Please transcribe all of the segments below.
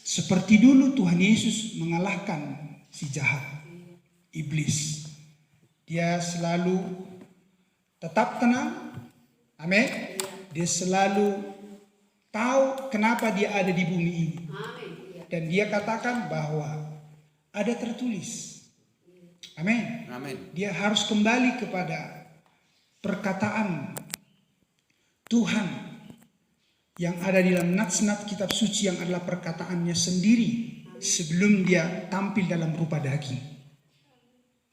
Seperti dulu Tuhan Yesus mengalahkan si jahat, iblis. Dia selalu tetap tenang. Amin. Dia selalu tahu kenapa dia ada di bumi ini. Dan dia katakan bahwa ada tertulis. Amin. Dia harus kembali kepada perkataan Tuhan yang ada di dalam nats-nats kitab suci yang adalah perkataannya sendiri sebelum dia tampil dalam rupa daging.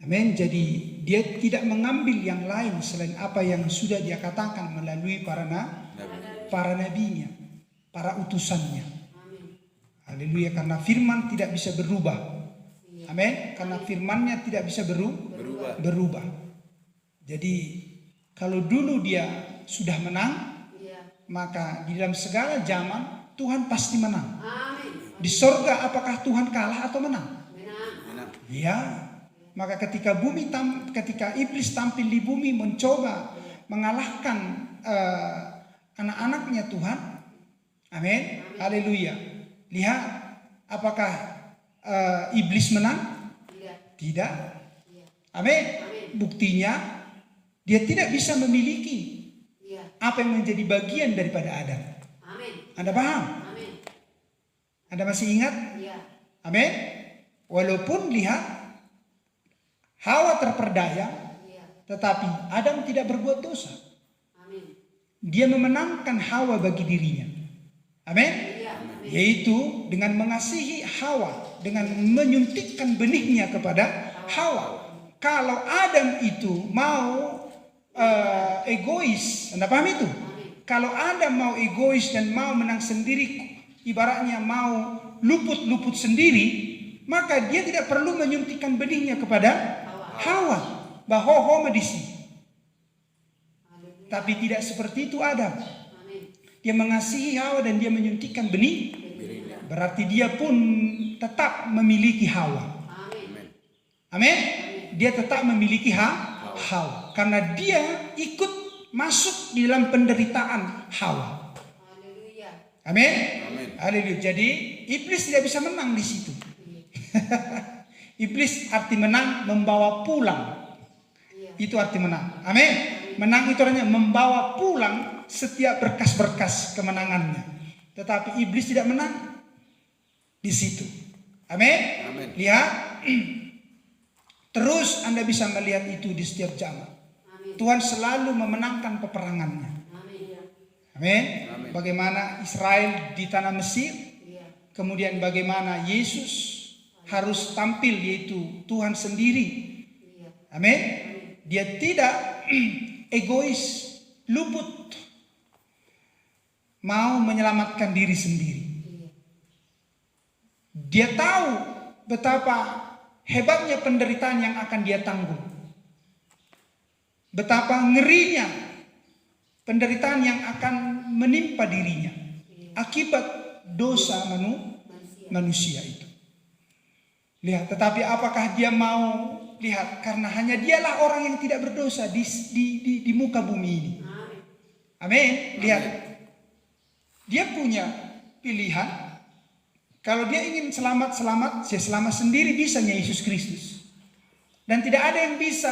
Amin. Jadi dia tidak mengambil yang lain selain apa yang sudah dia katakan melalui para nabinya, para utusannya. Haleluya, karena firman tidak bisa berubah. Amin. Karena firmannya tidak bisa berubah. Jadi kalau dulu dia sudah menang, maka di dalam segala zaman Tuhan pasti menang. Di sorga apakah Tuhan kalah atau menang? Ya. Maka ketika iblis tampil di bumi mencoba mengalahkan anak-anaknya Tuhan. Amin. Haleluya. Lihat apakah iblis menang? Tidak. Amin. Buktinya dia tidak bisa memiliki apa yang menjadi bagian daripada Adam. Anda paham? Anda masih ingat? Amin. Walaupun lihat Hawa terperdaya, tetapi Adam tidak berbuat dosa. Dia memenangkan Hawa bagi dirinya. Amin. Yaitu dengan mengasihi Hawa, dengan menyuntikkan benihnya kepada Hawa. Kalau Adam itu mau egois, Anda paham itu? Kalau Adam mau egois dan mau menang sendiri, ibaratnya mau luput sendiri, maka dia tidak perlu menyuntikkan benihnya kepada Hawa. Bahoho medisi. Tapi tidak seperti itu Adam. Dia mengasihi Hawa dan dia menyuntikkan benih. Berarti dia pun tetap memiliki Hawa. Amin. Dia tetap memiliki Hawa. Karena dia ikut masuk di dalam penderitaan Hawa. Amin. Haleluya. Jadi iblis tidak bisa menang di situ. Iblis arti menang membawa pulang. Itu arti menang. Amin. Menang itu artinya membawa pulang setiap berkas-berkas kemenangannya. Tetapi iblis tidak menang di situ. Amin. Lihat. Terus Anda bisa melihat itu di setiap zaman. Tuhan selalu memenangkan peperangannya. Amin. Bagaimana Israel di tanah Mesir, kemudian bagaimana Yesus harus tampil, yaitu Tuhan sendiri. Amin. Dia tidak egois, luput, mau menyelamatkan diri sendiri. Dia tahu betapa hebatnya penderitaan yang akan dia tanggung. Betapa ngerinya penderitaan yang akan menimpa dirinya akibat dosa manusia itu. Lihat, tetapi apakah dia mau lihat? Karena hanya dialah orang yang tidak berdosa di muka bumi ini. Amin. Lihat, dia punya pilihan. Kalau dia ingin selamat, dia selamat sendiri bisanya Yesus Kristus. Dan tidak ada yang bisa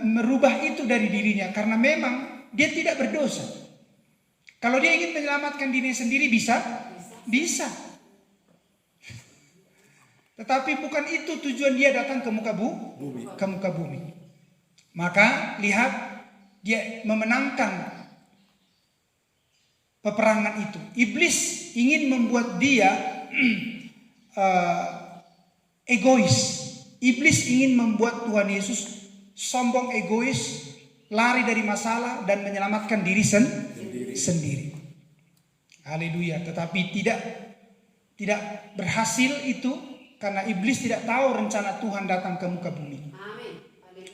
merubah itu dari dirinya, karena memang dia tidak berdosa. Kalau dia ingin menyelamatkan dirinya sendiri bisa. Tetapi bukan itu tujuan dia datang ke muka bumi. Maka lihat, dia memenangkan peperangan itu. Iblis ingin membuat dia egois. Iblis ingin membuat Tuhan Yesus sombong, egois, lari dari masalah dan menyelamatkan diri sendiri. Haleluya. Tetapi tidak berhasil itu, karena iblis tidak tahu rencana Tuhan datang ke muka bumi.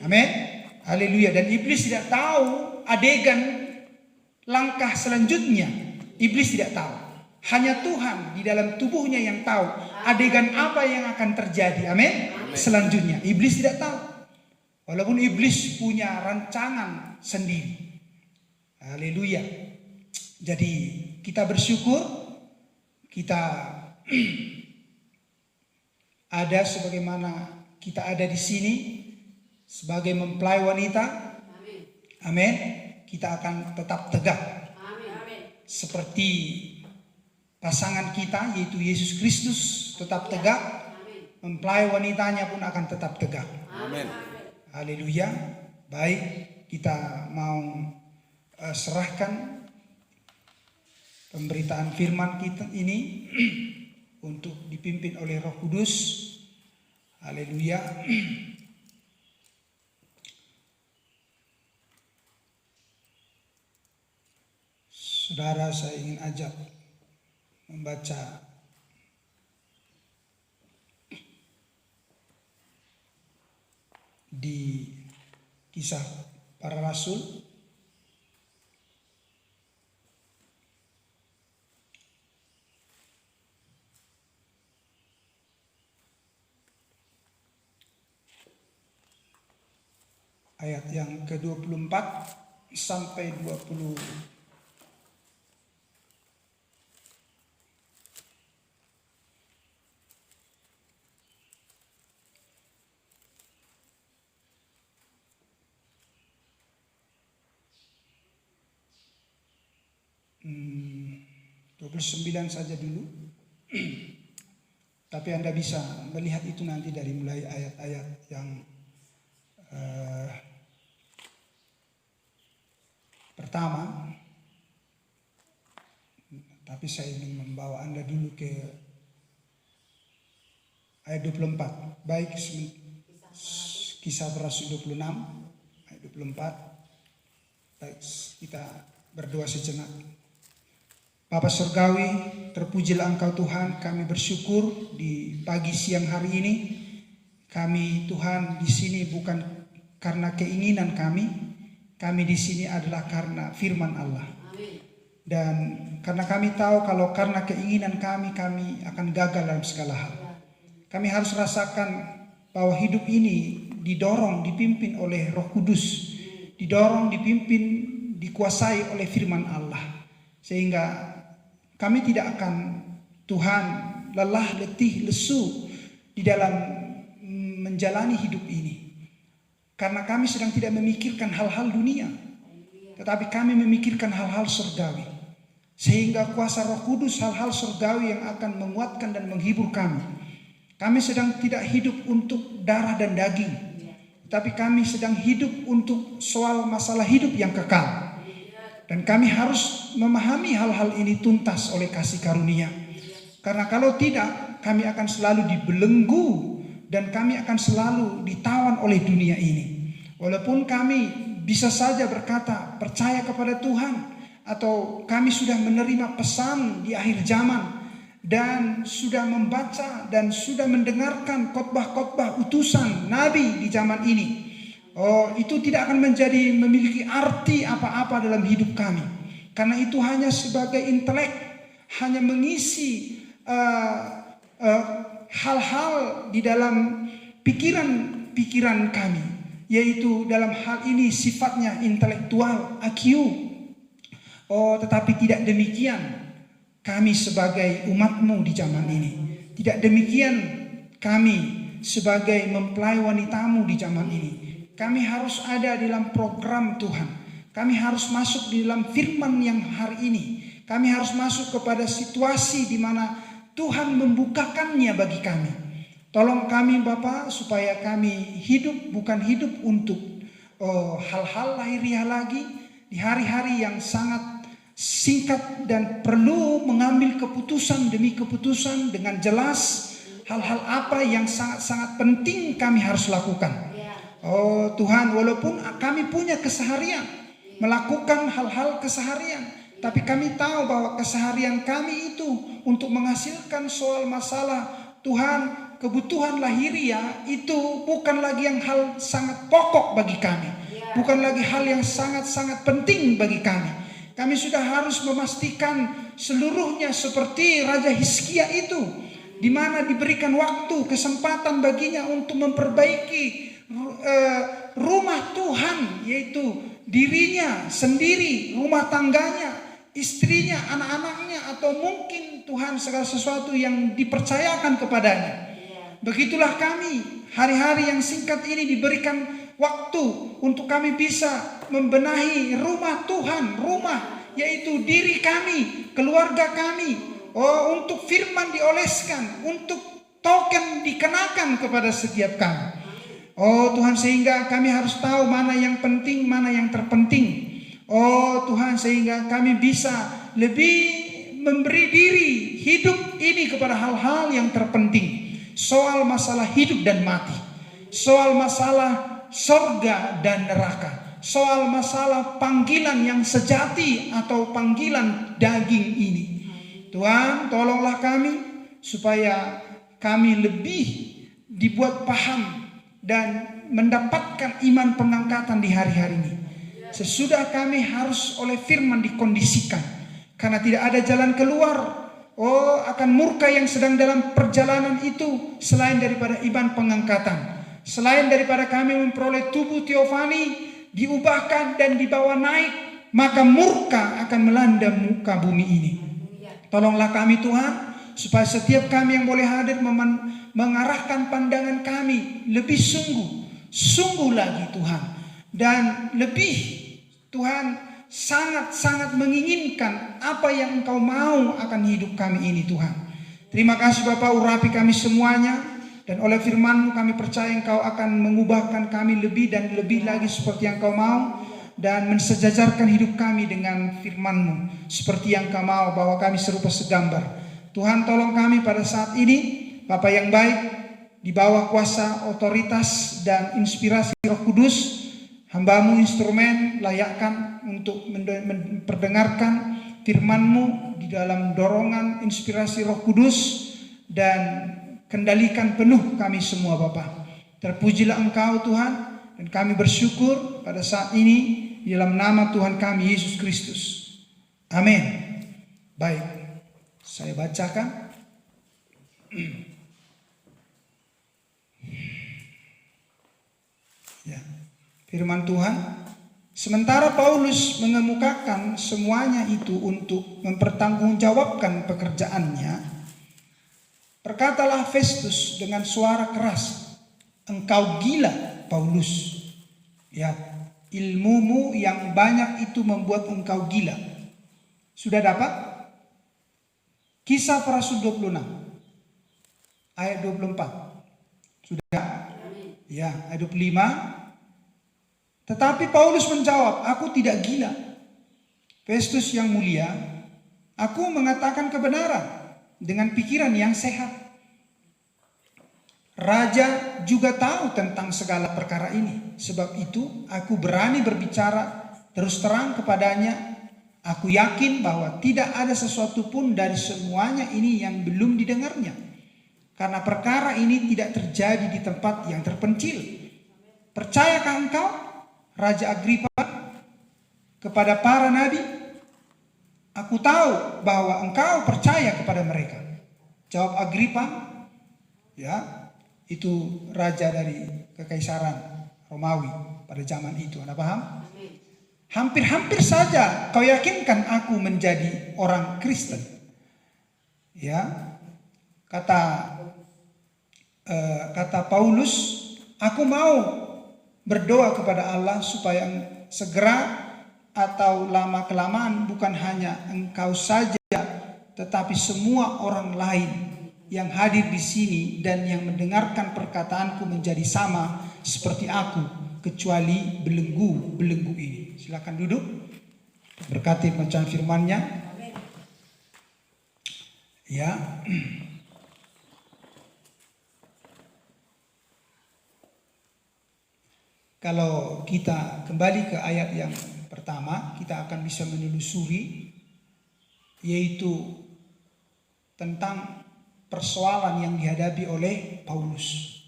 Amin. Haleluya. Dan iblis tidak tahu adegan langkah selanjutnya. Iblis tidak tahu. Hanya Tuhan di dalam tubuhnya yang tahu adegan apa yang akan terjadi. Amin. Selanjutnya iblis tidak tahu. Walaupun iblis punya rancangan sendiri. Haleluya. Jadi kita bersyukur, kita ada sebagaimana kita ada di sini sebagai mempelai wanita. Amin. Kita akan tetap tegak. Seperti pasangan kita yaitu Yesus Kristus tetap tegak. Mempelai wanitanya pun akan tetap tegak. Amin. Haleluya. Baik, kita mau serahkan pemberitaan firman kita ini untuk dipimpin oleh Roh Kudus. Haleluya. Saudara, saya ingin ajak membaca di Kisah Para Rasul ayat yang ke-24 sampai 20. Hmm, 29 saja dulu. Tapi Anda bisa melihat itu nanti dari mulai ayat-ayat yang pertama. Tapi saya ingin membawa Anda dulu ke ayat 24. Baik, Kisah Para Rasul 26 ayat 24. Baik, kita berdoa sejenak. Bapa Surgawi, terpujilah Engkau Tuhan, kami bersyukur di pagi siang hari ini. Kami Tuhan di sini bukan karena keinginan kami di sini adalah karena firman Allah. Dan karena kami tahu kalau karena keinginan kami akan gagal dalam segala hal. Kami harus rasakan bahwa hidup ini didorong, dipimpin oleh Roh Kudus, didorong, dipimpin, dikuasai oleh firman Allah. Sehingga kami tidak akan Tuhan lelah, letih, lesu di dalam menjalani hidup ini. Karena kami sedang tidak memikirkan hal-hal dunia, tetapi kami memikirkan hal-hal surgawi. Sehingga kuasa Roh Kudus, hal-hal surgawi yang akan menguatkan dan menghibur kami. Kami sedang tidak hidup untuk darah dan daging, tapi kami sedang hidup untuk soal masalah hidup yang kekal. Dan kami harus memahami hal-hal ini tuntas oleh kasih karunia. Karena kalau tidak, kami akan selalu dibelenggu dan kami akan selalu ditawan oleh dunia ini. Walaupun kami bisa saja berkata percaya kepada Tuhan, atau kami sudah menerima pesan di akhir zaman dan sudah membaca dan sudah mendengarkan khotbah-khotbah utusan nabi di zaman ini. Itu tidak akan memiliki arti apa-apa dalam hidup kami. Karena itu hanya sebagai intelek, hanya mengisi hal-hal di dalam pikiran kami. Yaitu dalam hal ini sifatnya intelektual, IQ. Tetapi tidak demikian kami sebagai umat-Mu di zaman ini. Tidak demikian kami sebagai mempelai wanita-Mu di zaman ini. Kami harus ada dalam program Tuhan. Kami harus masuk di dalam firman yang hari ini. Kami harus masuk kepada situasi di mana Tuhan membukakannya bagi kami. Tolong kami Bapa supaya kami hidup bukan hidup untuk hal-hal lahiriah lagi. Di hari-hari yang sangat singkat dan perlu mengambil keputusan demi keputusan dengan jelas. Hal-hal apa yang sangat-sangat penting kami harus lakukan. Tuhan, walaupun kami punya keseharian melakukan hal-hal keseharian, tapi kami tahu bahwa keseharian kami itu untuk menghasilkan soal masalah Tuhan, kebutuhan lahiriah itu bukan lagi yang hal sangat pokok bagi kami, bukan lagi hal yang sangat-sangat penting bagi kami. Kami sudah harus memastikan seluruhnya seperti Raja Hizkia itu, di mana diberikan waktu, kesempatan baginya untuk memperbaiki rumah Tuhan, yaitu dirinya sendiri, rumah tangganya, istrinya, anak-anaknya, atau mungkin Tuhan segala sesuatu yang dipercayakan kepadanya. Begitulah kami hari-hari yang singkat ini diberikan waktu untuk kami bisa membenahi rumah Tuhan, rumah yaitu diri kami, keluarga kami. Untuk firman dioleskan, untuk token dikenakan kepada setiap kami. Tuhan, sehingga kami harus tahu mana yang penting, mana yang terpenting. Tuhan, sehingga kami bisa lebih memberi diri hidup ini kepada hal-hal yang terpenting. Soal masalah hidup dan mati, soal masalah sorga dan neraka, soal masalah panggilan yang sejati atau panggilan daging ini. Tuhan, tolonglah kami supaya kami lebih dibuat paham dan mendapatkan iman pengangkatan di hari-hari ini. Sesudah kami harus oleh firman dikondisikan, karena tidak ada jalan keluar akan murka yang sedang dalam perjalanan itu selain daripada iman pengangkatan. Selain daripada kami memperoleh tubuh teofani, diubahkan dan dibawa naik, maka murka akan melanda muka bumi ini. Tolonglah kami Tuhan, supaya setiap kami yang boleh hadir mengarahkan pandangan kami lebih sungguh lagi Tuhan. Dan lebih Tuhan sangat-sangat menginginkan apa yang Engkau mau akan hidup kami ini Tuhan. Terima kasih Bapak, urapi kami semuanya. Dan oleh firman-Mu kami percaya Engkau akan mengubahkan kami lebih dan lebih lagi seperti yang Engkau mau. Dan mensejajarkan hidup kami dengan firman-Mu seperti yang Engkau mau, bahwa kami serupa segambar. Tuhan, tolong kami pada saat ini, Bapa yang baik, di bawah kuasa, otoritas dan inspirasi Roh Kudus. Hamba-Mu instrumen, layakkan untuk memperdengarkan firman-Mu di dalam dorongan inspirasi Roh Kudus, dan kendalikan penuh kami semua Bapa. Terpujilah Engkau Tuhan, dan kami bersyukur pada saat ini di dalam nama Tuhan kami Yesus Kristus. Amin. Baik, saya bacakan. Ya, firman Tuhan. Sementara Paulus mengemukakan semuanya itu untuk mempertanggungjawabkan pekerjaannya, berkatalah Festus dengan suara keras, "Engkau gila, Paulus. Ya, ilmumu yang banyak itu membuat engkau gila." Sudah dapat? Kisah para Rasul 26 ayat 24. Sudah? Ya, ayat 25. Tetapi Paulus menjawab, "Aku tidak gila, Festus yang mulia. Aku mengatakan kebenaran dengan pikiran yang sehat. Raja juga tahu tentang segala perkara ini. Sebab itu aku berani berbicara terus terang kepadanya. Aku yakin bahwa tidak ada sesuatu pun dari semuanya ini yang belum didengarnya. Karena perkara ini tidak terjadi di tempat yang terpencil. Percayakah engkau, Raja Agripa, kepada para nabi? Aku tahu bahwa engkau percaya kepada mereka." Jawab Agripa, ya, itu raja dari kekaisaran Romawi pada zaman itu. Anda paham? "Hampir-hampir saja kau yakinkan aku menjadi orang Kristen." Ya, kata Paulus, "Aku mau berdoa kepada Allah supaya segera atau lama kelamaan bukan hanya engkau saja, tetapi semua orang lain yang hadir di sini dan yang mendengarkan perkataanku menjadi sama seperti aku, kecuali belenggu ini." Silakan duduk. Berkati bacaan firman-Nya. Ya. Kalau kita kembali ke ayat yang pertama, kita akan bisa menelusuri, yaitu tentang persoalan yang dihadapi oleh Paulus,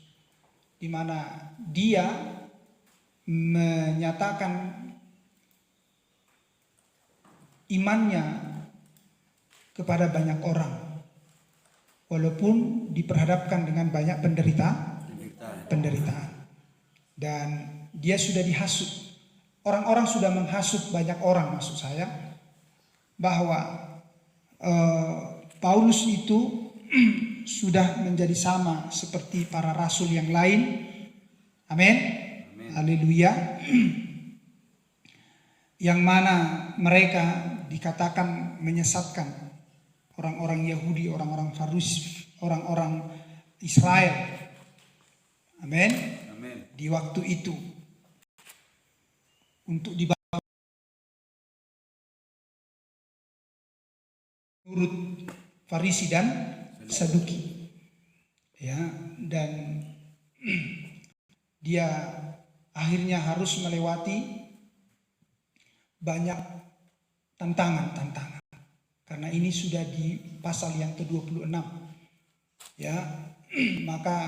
di mana dia menyatakan imannya kepada banyak orang, walaupun diperhadapkan dengan banyak penderitaan. Dan dia sudah dihasut. Orang-orang sudah menghasut banyak orang, maksud saya, bahwa Paulus itu sudah menjadi sama seperti para rasul yang lain. Amin. Haleluya. Yang mana mereka dikatakan menyesatkan orang-orang Yahudi, orang-orang Farisi, orang-orang Israel. Amin. Di waktu itu untuk dibawa menurut Farisi dan Saduki, ya, dan dia akhirnya harus melewati banyak tantangan karena ini sudah di pasal yang ke-26, ya. Maka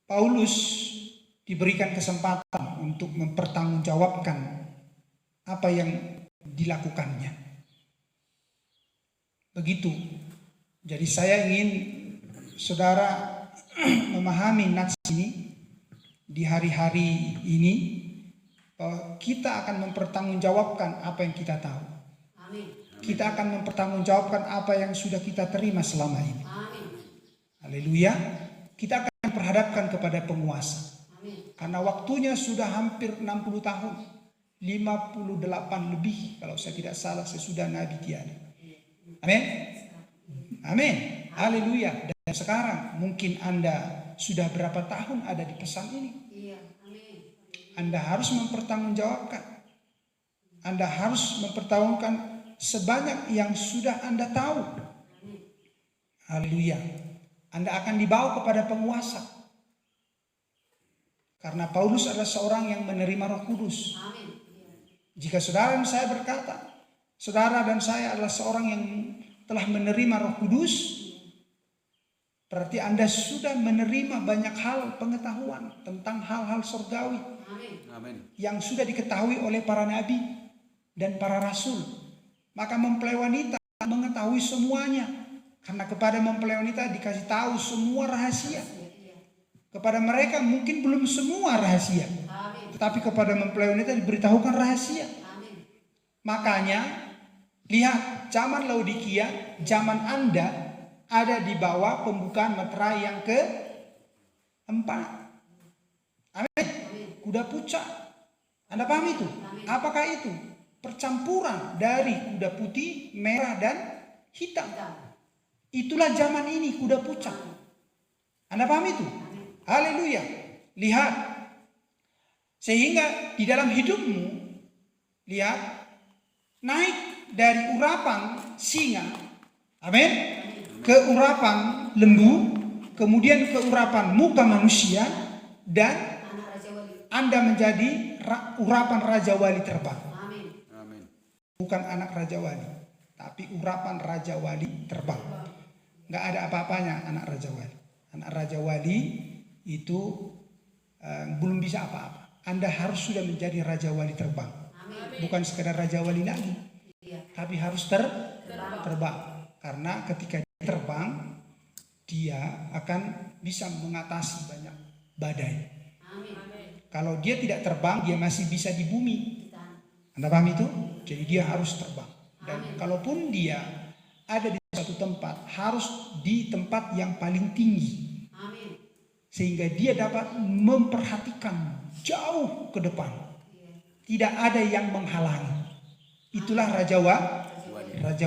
Paulus diberikan kesempatan untuk mempertanggungjawabkan apa yang dilakukannya. Begitu. Jadi saya ingin saudara memahami nats ini di hari-hari ini, bahwa kita akan mempertanggungjawabkan apa yang kita tahu. Amin. Kita akan mempertanggungjawabkan apa yang sudah kita terima selama ini. Amin. Haleluya. Kita akan memperhadapkan kepada penguasa. Amin. Karena waktunya sudah hampir 60 tahun. 58 lebih kalau saya tidak salah sesudah Nabi tiada. Amin. Amin. Haleluya. Dan sekarang mungkin Anda sudah berapa tahun ada di pesan ini. Anda harus mempertanggungjawabkan. Anda harus mempertanggungjawabkan sebanyak yang sudah Anda tahu. Haleluya. Anda akan dibawa kepada penguasa. Karena Paulus adalah seorang yang menerima Roh Kudus. Jika saudara dan saya berkata, saudara dan saya adalah seorang yang telah menerima Roh Kudus, berarti Anda sudah menerima banyak hal pengetahuan tentang hal-hal surgawi. Amin. Yang sudah diketahui oleh para nabi dan para rasul. Maka mempelai wanita mengetahui semuanya. Karena kepada mempelai wanita dikasih tahu semua rahasia. Kepada mereka mungkin belum semua rahasia. Amin. Tetapi kepada mempelai wanita diberitahukan rahasia. Amin. Makanya lihat, zaman Laodikia, zaman Anda ada di bawah pembukaan meterai yang ke-4. Amin. Kuda pucat. Anda paham itu? Amin. Apakah itu? Percampuran dari kuda putih, merah, dan hitam. Itulah zaman ini, kuda pucat. Anda paham itu? Haleluya. Lihat. Sehingga di dalam hidupmu, lihat, naik dari urapan singa, amin, ke urapan lembu, kemudian ke urapan muka manusia, dan Anda menjadi urapan Raja Wali terbang. Amin. Bukan anak Raja Wali, tapi urapan Raja Wali terbang. Nggak ada apa-apanya anak Raja Wali. Anak Raja Wali itu belum bisa apa-apa. Anda harus sudah menjadi Raja Wali terbang. Amin. Bukan sekedar Raja Wali lagi, tapi harus terbang. Karena ketika dia terbang, dia akan bisa mengatasi banyak badai. Amin. Kalau dia tidak terbang, dia masih bisa di bumi. Anda paham itu? Jadi dia harus terbang. Dan kalaupun dia ada di satu tempat, harus di tempat yang paling tinggi. Sehingga dia dapat memperhatikan jauh ke depan. Tidak ada yang menghalangi. Itulah Raja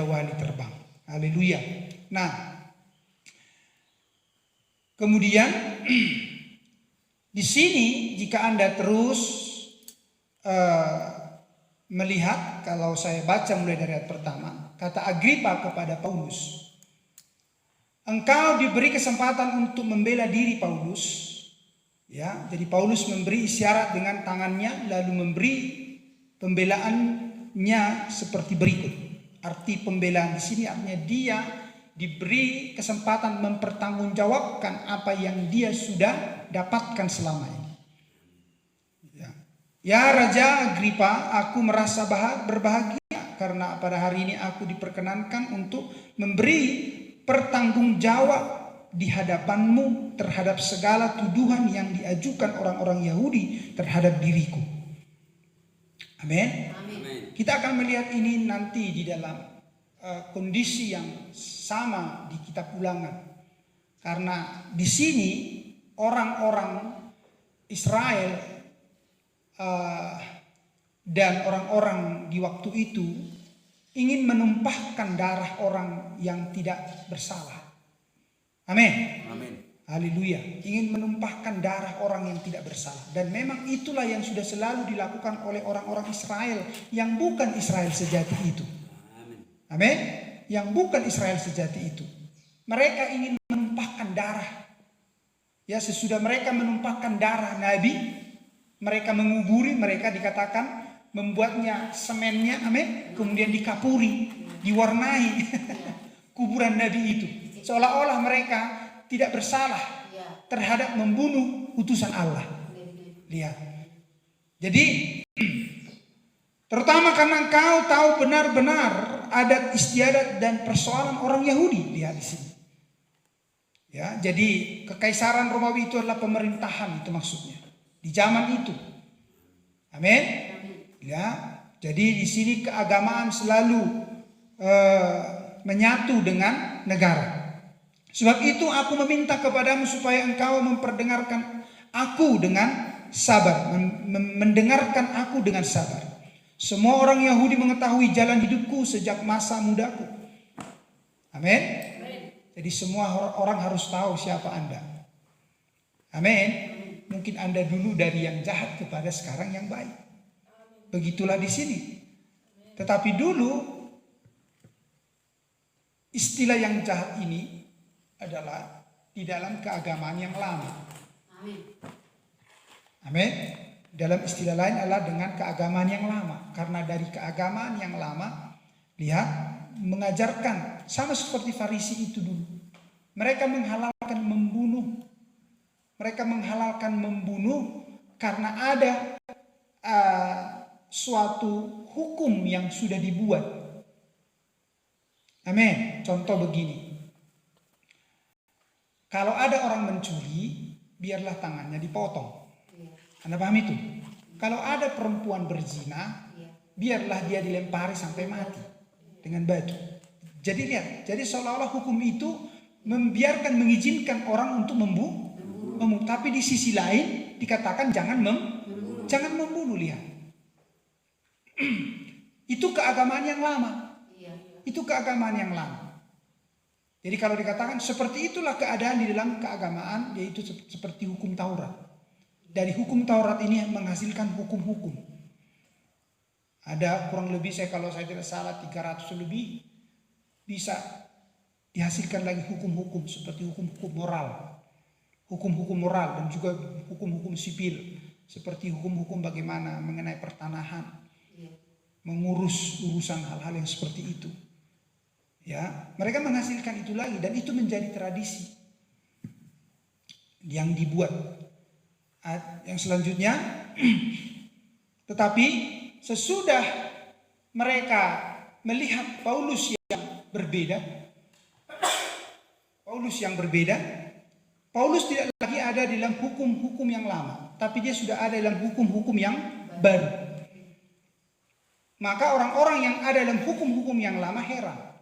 Wali terbang. Haleluya. Nah, kemudian di sini jika Anda terus melihat, kalau saya baca mulai dari ayat pertama, kata Agripa kepada Paulus, engkau diberi kesempatan untuk membela diri, Paulus. Ya, jadi Paulus memberi isyarat dengan tangannya, lalu memberi pembelaannya seperti berikut. Arti pembelaan di sini artinya dia diberi kesempatan mempertanggungjawabkan apa yang dia sudah dapatkan selama ini. Ya Raja Agripa, aku merasa berbahagia karena pada hari ini aku diperkenankan untuk memberi pertanggungjawab di hadapanmu terhadap segala tuduhan yang diajukan orang-orang Yahudi terhadap diriku. Amin. Kita akan melihat ini nanti di dalam kondisi yang sama di kitab Ulangan. Karena di sini orang-orang Israel dan orang-orang di waktu itu ingin menumpahkan darah orang yang tidak bersalah. Amin. Amin. Haleluya. Ingin menumpahkan darah orang yang tidak bersalah. Dan memang itulah yang sudah selalu dilakukan oleh orang-orang Israel yang bukan Israel sejati itu. Amin. Yang bukan Israel sejati itu. Mereka ingin menumpahkan darah. Ya, sesudah mereka menumpahkan darah Nabi, mereka menguburi, mereka dikatakan membuatnya semennya, amin, kemudian dikapuri, diwarnai kuburan Nabi itu. Seolah-olah mereka tidak bersalah terhadap membunuh utusan Allah. Lihat. Jadi terutama karena engkau tahu benar-benar adat istiadat dan persoalan orang Yahudi. Lihat di sini. Ya, jadi kekaisaran Romawi itu adalah pemerintahan, itu maksudnya di zaman itu. Amin. Ya, jadi di sini keagamaan selalu menyatu dengan negara. Sebab itu aku meminta kepadamu supaya engkau memperdengarkan aku dengan sabar, mendengarkan aku dengan sabar. Semua orang Yahudi mengetahui jalan hidupku sejak masa mudaku. Amin. Jadi semua orang harus tahu siapa Anda. Amin. Mungkin Anda dulu dari yang jahat kepada sekarang yang baik. Begitulah di sini. Tetapi dulu istilah yang jahat ini adalah di dalam keagamaan yang lama. Amin. Dalam istilah lain adalah dengan keagamaan yang lama. Karena dari keagamaan yang lama, lihat, mengajarkan sama seperti Farisi itu dulu. Mereka menghalalkan membunuh. Mereka menghalalkan membunuh karena ada suatu hukum yang sudah dibuat. Amin. Contoh begini. Kalau ada orang mencuri, biarlah tangannya dipotong. Anda paham itu? Kalau ada perempuan berzina, biarlah dia dilempari sampai mati dengan batu. Jadi lihat, jadi seolah-olah hukum itu membiarkan, mengizinkan orang untuk membunuh. Tapi di sisi lain dikatakan jangan membunuh. Lihat. Itu keagamaan yang lama. Itu keagamaan yang lama. Jadi kalau dikatakan seperti itulah keadaan di dalam keagamaan, yaitu seperti hukum Taurat. Dari hukum Taurat ini menghasilkan hukum-hukum. Ada kurang lebih, kalau saya tidak salah 300 lebih, bisa dihasilkan lagi hukum-hukum seperti hukum-hukum moral. Hukum-hukum moral dan juga hukum-hukum sipil. Seperti hukum-hukum bagaimana mengenai pertanahan. Mengurus urusan hal-hal yang seperti itu. Ya, mereka menghasilkan itu lagi dan itu menjadi tradisi yang dibuat. Yang selanjutnya, tetapi sesudah mereka melihat Paulus yang berbeda, Paulus tidak lagi ada dalam hukum-hukum yang lama, tapi dia sudah ada dalam hukum-hukum yang baru. Maka orang-orang yang ada dalam hukum-hukum yang lama heran.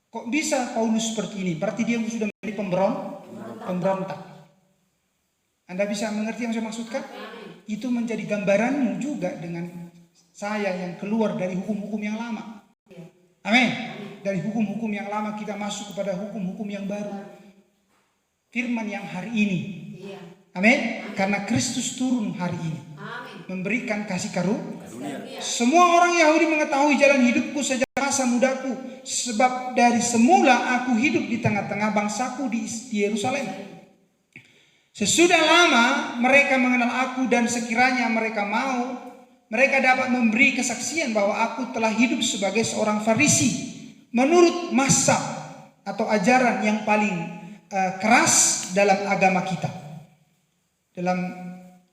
Kok bisa Paulus seperti ini? Berarti dia sudah menjadi pemberontak. Anda bisa mengerti yang saya maksudkan? Itu menjadi gambaranmu juga dengan saya yang keluar dari hukum-hukum yang lama. Amin. Dari hukum-hukum yang lama kita masuk kepada hukum-hukum yang baru. Firman yang hari ini. Amin. Karena Kristus turun hari ini. Memberikan kasih karunia. Semua orang Yahudi mengetahui jalan hidupku sejak masa mudaku. Sebab dari semula aku hidup di tengah-tengah bangsaku di Yerusalem. Sesudah lama mereka mengenal aku dan sekiranya mereka mau, mereka dapat memberi kesaksian bahwa aku telah hidup sebagai seorang Farisi menurut mazhab atau ajaran yang paling keras dalam agama kita.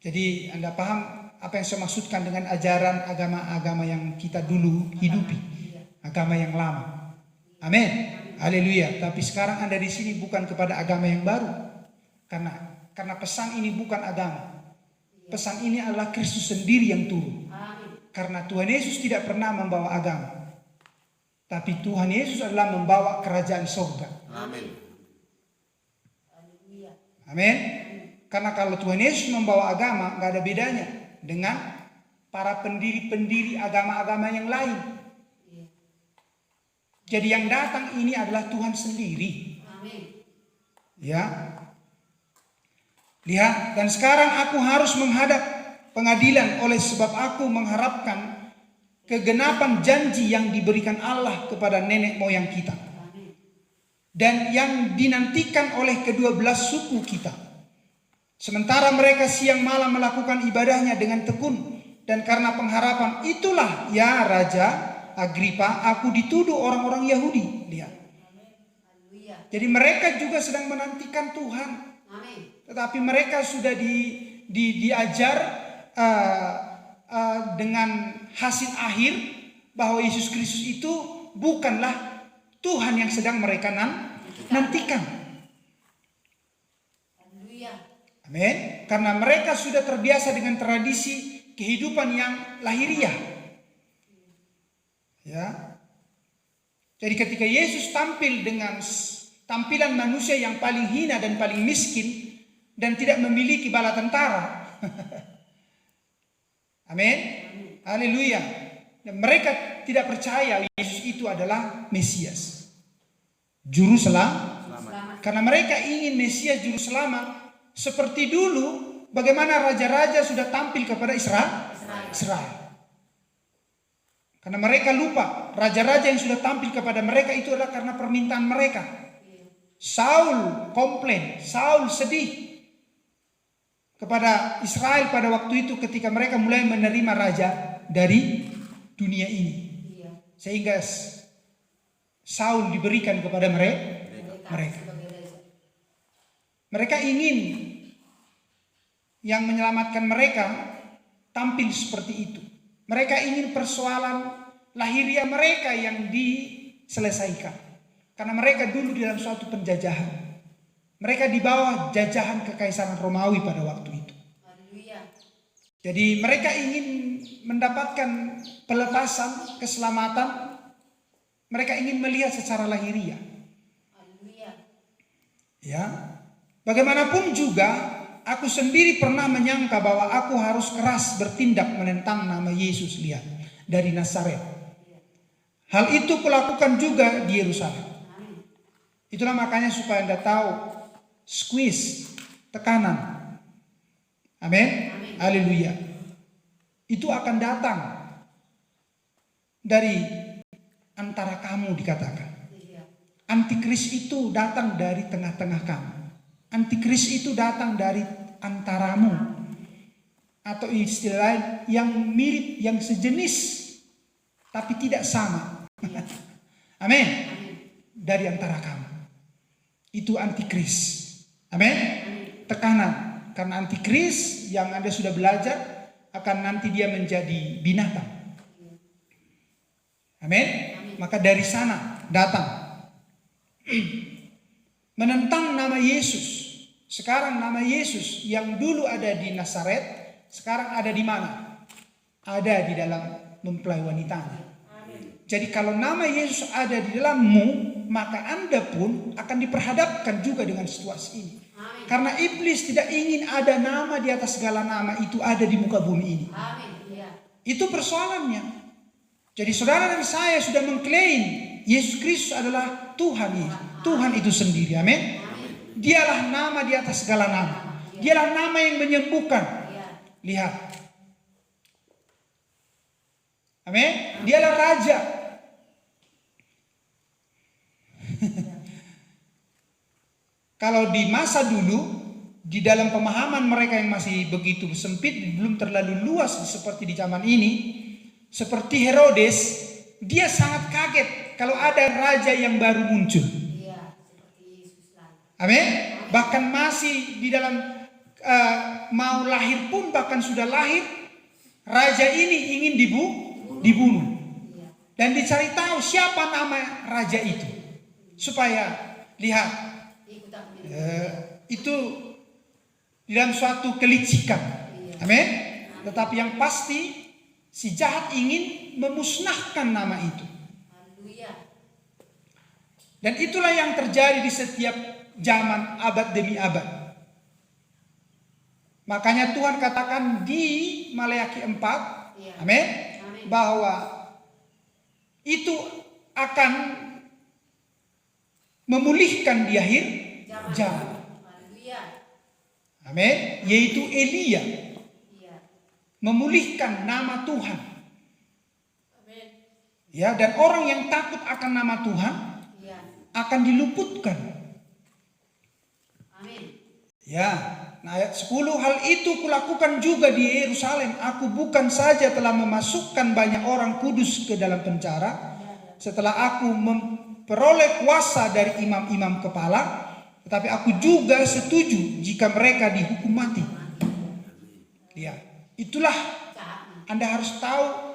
Jadi Anda paham apa yang saya maksudkan dengan ajaran agama-agama yang kita dulu hidupi, agama yang lama. Amin. Haleluya. Tapi sekarang Anda di sini bukan kepada agama yang baru, karena pesan ini bukan agama. Pesan ini adalah Kristus sendiri yang turun. Karena Tuhan Yesus tidak pernah membawa agama. Tapi Tuhan Yesus adalah membawa kerajaan surga. Amin. Amin. Karena kalau Tuhan Yesus membawa agama, nggak ada bedanya dengan para pendiri-pendiri agama-agama yang lain. Jadi yang datang ini adalah Tuhan sendiri. Amin. Ya. Lihat, dan sekarang aku harus menghadap pengadilan oleh sebab aku mengharapkan kegenapan janji yang diberikan Allah kepada nenek moyang kita. Dan yang dinantikan oleh kedua belas suku kita. Sementara mereka siang malam melakukan ibadahnya dengan tekun. Dan karena pengharapan itulah ya Raja Agripa, aku dituduh orang-orang Yahudi. Lihat. Jadi mereka juga sedang menantikan Tuhan. Tetapi mereka sudah diajar dengan hasil akhir bahwa Yesus Kristus itu bukanlah Tuhan yang sedang mereka nantikan. Amin. Karena mereka sudah terbiasa dengan tradisi kehidupan yang lahiriah. Ya. Jadi ketika Yesus tampil dengan tampilan manusia yang paling hina dan paling miskin dan tidak memiliki bala tentara. Amin. Haleluya. Dan mereka tidak percaya Yesus itu adalah Mesias, juru selamat. Karena mereka ingin Mesias juru selamat seperti dulu bagaimana raja-raja sudah tampil kepada Israel. Karena mereka lupa raja-raja yang sudah tampil kepada mereka itu adalah karena permintaan mereka. Saul komplain, Saul sedih kepada Israel pada waktu itu ketika mereka mulai menerima raja dari dunia ini. Sehingga Saul diberikan kepada mereka. Mereka ingin yang menyelamatkan mereka tampil seperti itu. Mereka ingin persoalan lahiriah mereka yang diselesaikan. Karena mereka dulu di dalam suatu penjajahan. Mereka di bawah jajahan kekaisaran Romawi pada waktu itu. Jadi mereka ingin mendapatkan pelepasan, keselamatan. Mereka ingin melihat secara lahiriah. Ya. Bagaimanapun juga, aku sendiri pernah menyangka bahwa aku harus keras bertindak menentang nama Yesus, lihat, dari Nazaret. Hal itu kulakukan juga di Yerusalem. Itulah makanya supaya Anda tahu, squeeze, tekanan. Amin. Haleluya. Itu akan datang dari antara kamu, dikatakan. Antikris itu datang dari tengah-tengah kamu. Antikris itu datang dari antaramu. Atau istilah yang mirip, yang sejenis, tapi tidak sama. Amin. Dari antara kamu. Itu antikris. Amin. Tekanan. Karena antikris yang Anda sudah belajar akan nanti dia menjadi binatang. Amin. Maka dari sana datang. Menentang nama Yesus. Sekarang nama Yesus yang dulu ada di Nazaret, sekarang ada di mana? Ada di dalam mempelai wanitanya. Jadi kalau nama Yesus ada di dalammu, maka Anda pun akan diperhadapkan juga dengan situasi ini. Karena iblis tidak ingin ada nama di atas segala nama itu ada di muka bumi ini. Itu persoalannya. Jadi saudara dan saya sudah mengklaim Yesus Kristus adalah Tuhan Yesus. Tuhan itu sendiri. Amin. Dialah nama di atas segala nama. Dialah nama yang menyembuhkan. Lihat. Amin. Dialah Raja. Kalau di masa dulu, di dalam pemahaman mereka yang masih begitu sempit, belum terlalu luas seperti di zaman ini, seperti Herodes, dia sangat kaget kalau ada raja yang baru muncul. Amin. Bahkan masih di dalam mau lahir pun, bahkan sudah lahir, raja ini ingin dibunuh. Dan dicari tahu siapa nama raja itu. Supaya lihat. Itu di dalam suatu kelicikan. Amin. Tetapi yang pasti si jahat ingin memusnahkan nama itu. Dan itulah yang terjadi di setiap zaman, abad demi abad. Makanya Tuhan katakan di Maleakhi 4, amin, bahwa itu akan memulihkan di akhir zaman. Amin. Yaitu Elia memulihkan nama Tuhan. Ya, dan orang yang takut akan nama Tuhan akan diluputkan. Ya, nah ayat 10, hal itu kulakukan juga di Yerusalem. Aku bukan saja telah memasukkan banyak orang kudus ke dalam penjara, setelah aku memperoleh kuasa dari imam-imam kepala, tetapi aku juga setuju jika mereka dihukum mati. Ya, itulah Anda harus tahu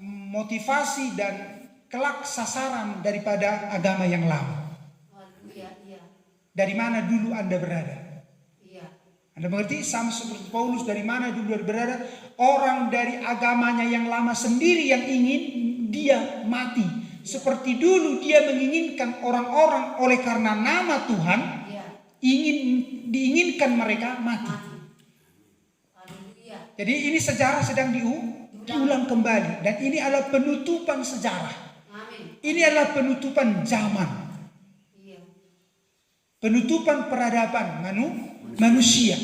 motivasi dan kelak sasaran daripada agama yang lama. Dari mana dulu Anda berada? Anda mengerti? Sama seperti Paulus, dari mana dulu berada? Orang dari agamanya yang lama sendiri yang ingin dia mati. Seperti dulu dia menginginkan orang-orang oleh karena nama Tuhan, diinginkan mereka mati. Jadi ini sejarah sedang diulang kembali. Dan ini adalah penutupan sejarah. Ini adalah penutupan zaman. Penutupan peradaban manusia.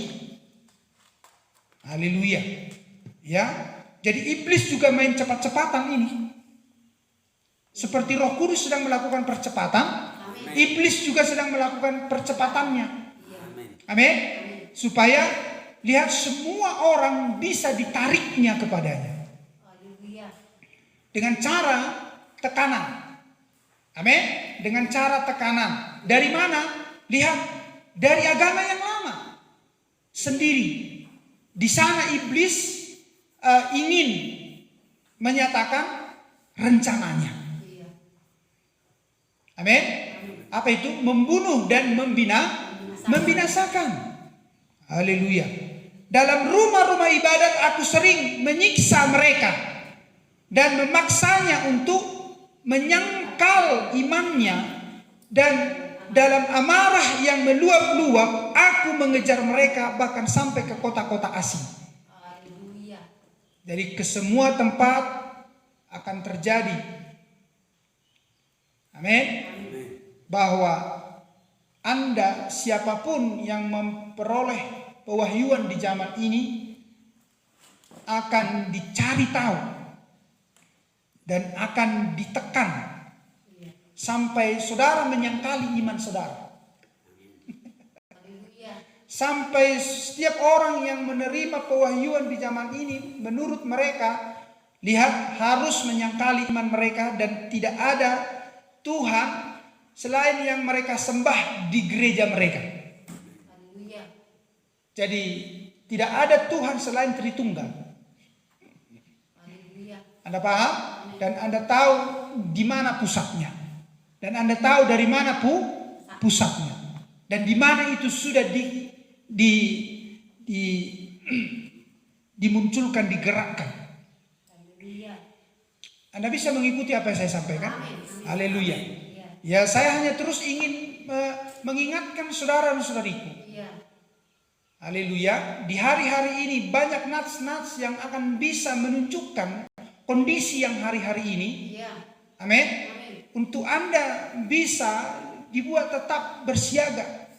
Haleluya. Ya. Jadi iblis juga main cepat-cepatan ini. Seperti Roh Kudus sedang melakukan percepatan, iblis juga sedang melakukan percepatannya. Amin. Supaya lihat semua orang bisa ditariknya kepadanya. Dengan cara tekanan. Amin. Dengan cara tekanan. Dari mana? Lihat, dari agama yang lama sendiri. Di sana iblis ingin menyatakan rencananya. Amin. Apa itu? Membunuh dan membinasakan. Haleluya. Dalam rumah-rumah ibadat aku sering menyiksa mereka dan memaksanya untuk menyangkal imannya, dan dalam amarah yang meluap-luap aku mengejar mereka bahkan sampai ke kota-kota asing. Jadi ke semua tempat akan terjadi. Amin. Bahwa Anda, siapapun yang memperoleh pewahyuan di zaman ini, akan dicari tahu dan akan ditekan sampai saudara menyangkali iman saudara. Sampai setiap orang yang menerima pewahyuan di zaman ini, menurut mereka, lihat, harus menyangkali iman mereka, dan tidak ada Tuhan selain yang mereka sembah di gereja mereka. Jadi tidak ada Tuhan selain Tritunggal. Anda paham? Dan Anda tahu di mana pusatnya. Dan Anda tahu dari mana pusatnya. Dan di mana itu sudah dimunculkan, digerakkan. Anda bisa mengikuti apa yang saya sampaikan? Haleluya. Ya, saya hanya terus ingin mengingatkan saudara dan saudariku. Haleluya. Di hari-hari ini banyak nats-nats yang akan bisa menunjukkan kondisi yang hari-hari ini. Amin. Untuk Anda bisa dibuat tetap bersiaga.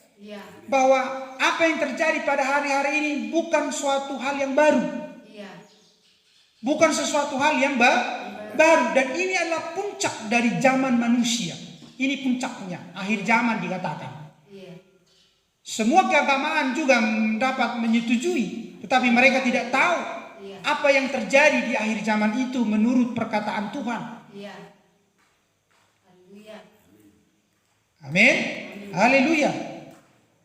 Bahwa apa yang terjadi pada hari-hari ini bukan suatu hal yang baru. Bukan sesuatu hal yang baru. Dan ini adalah puncak dari zaman manusia. Ini puncaknya. Akhir zaman dikatakan. Semua keagamaan juga dapat menyetujui. Tetapi mereka tidak tahu apa yang terjadi di akhir zaman itu menurut perkataan Tuhan. Amin. Haleluya.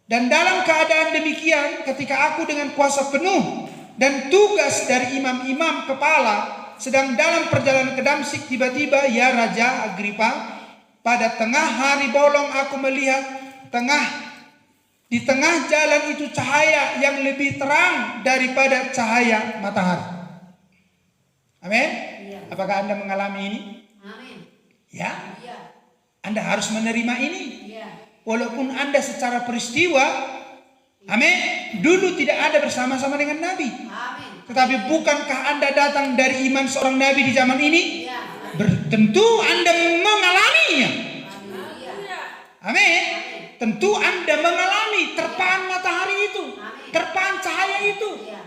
Dan dalam keadaan demikian, ketika aku dengan kuasa penuh dan tugas dari imam-imam kepala sedang dalam perjalanan ke Damsyik, tiba-tiba, ya Raja Agripa, pada tengah hari bolong aku melihat di tengah jalan itu cahaya yang lebih terang daripada cahaya matahari. Amin. Apakah Anda mengalami ini? Amin. Ya. Anda harus menerima ini. Iya. Walaupun Anda secara peristiwa, amin, dulu tidak ada bersama-sama dengan Nabi. Amin. Tetapi bukankah Anda datang dari iman seorang Nabi di zaman ini? Iya. Tentu Anda mengalaminya. Haleluya. Amin. Tentu Anda mengalami terpaan matahari itu, terpaan cahaya itu. Iya.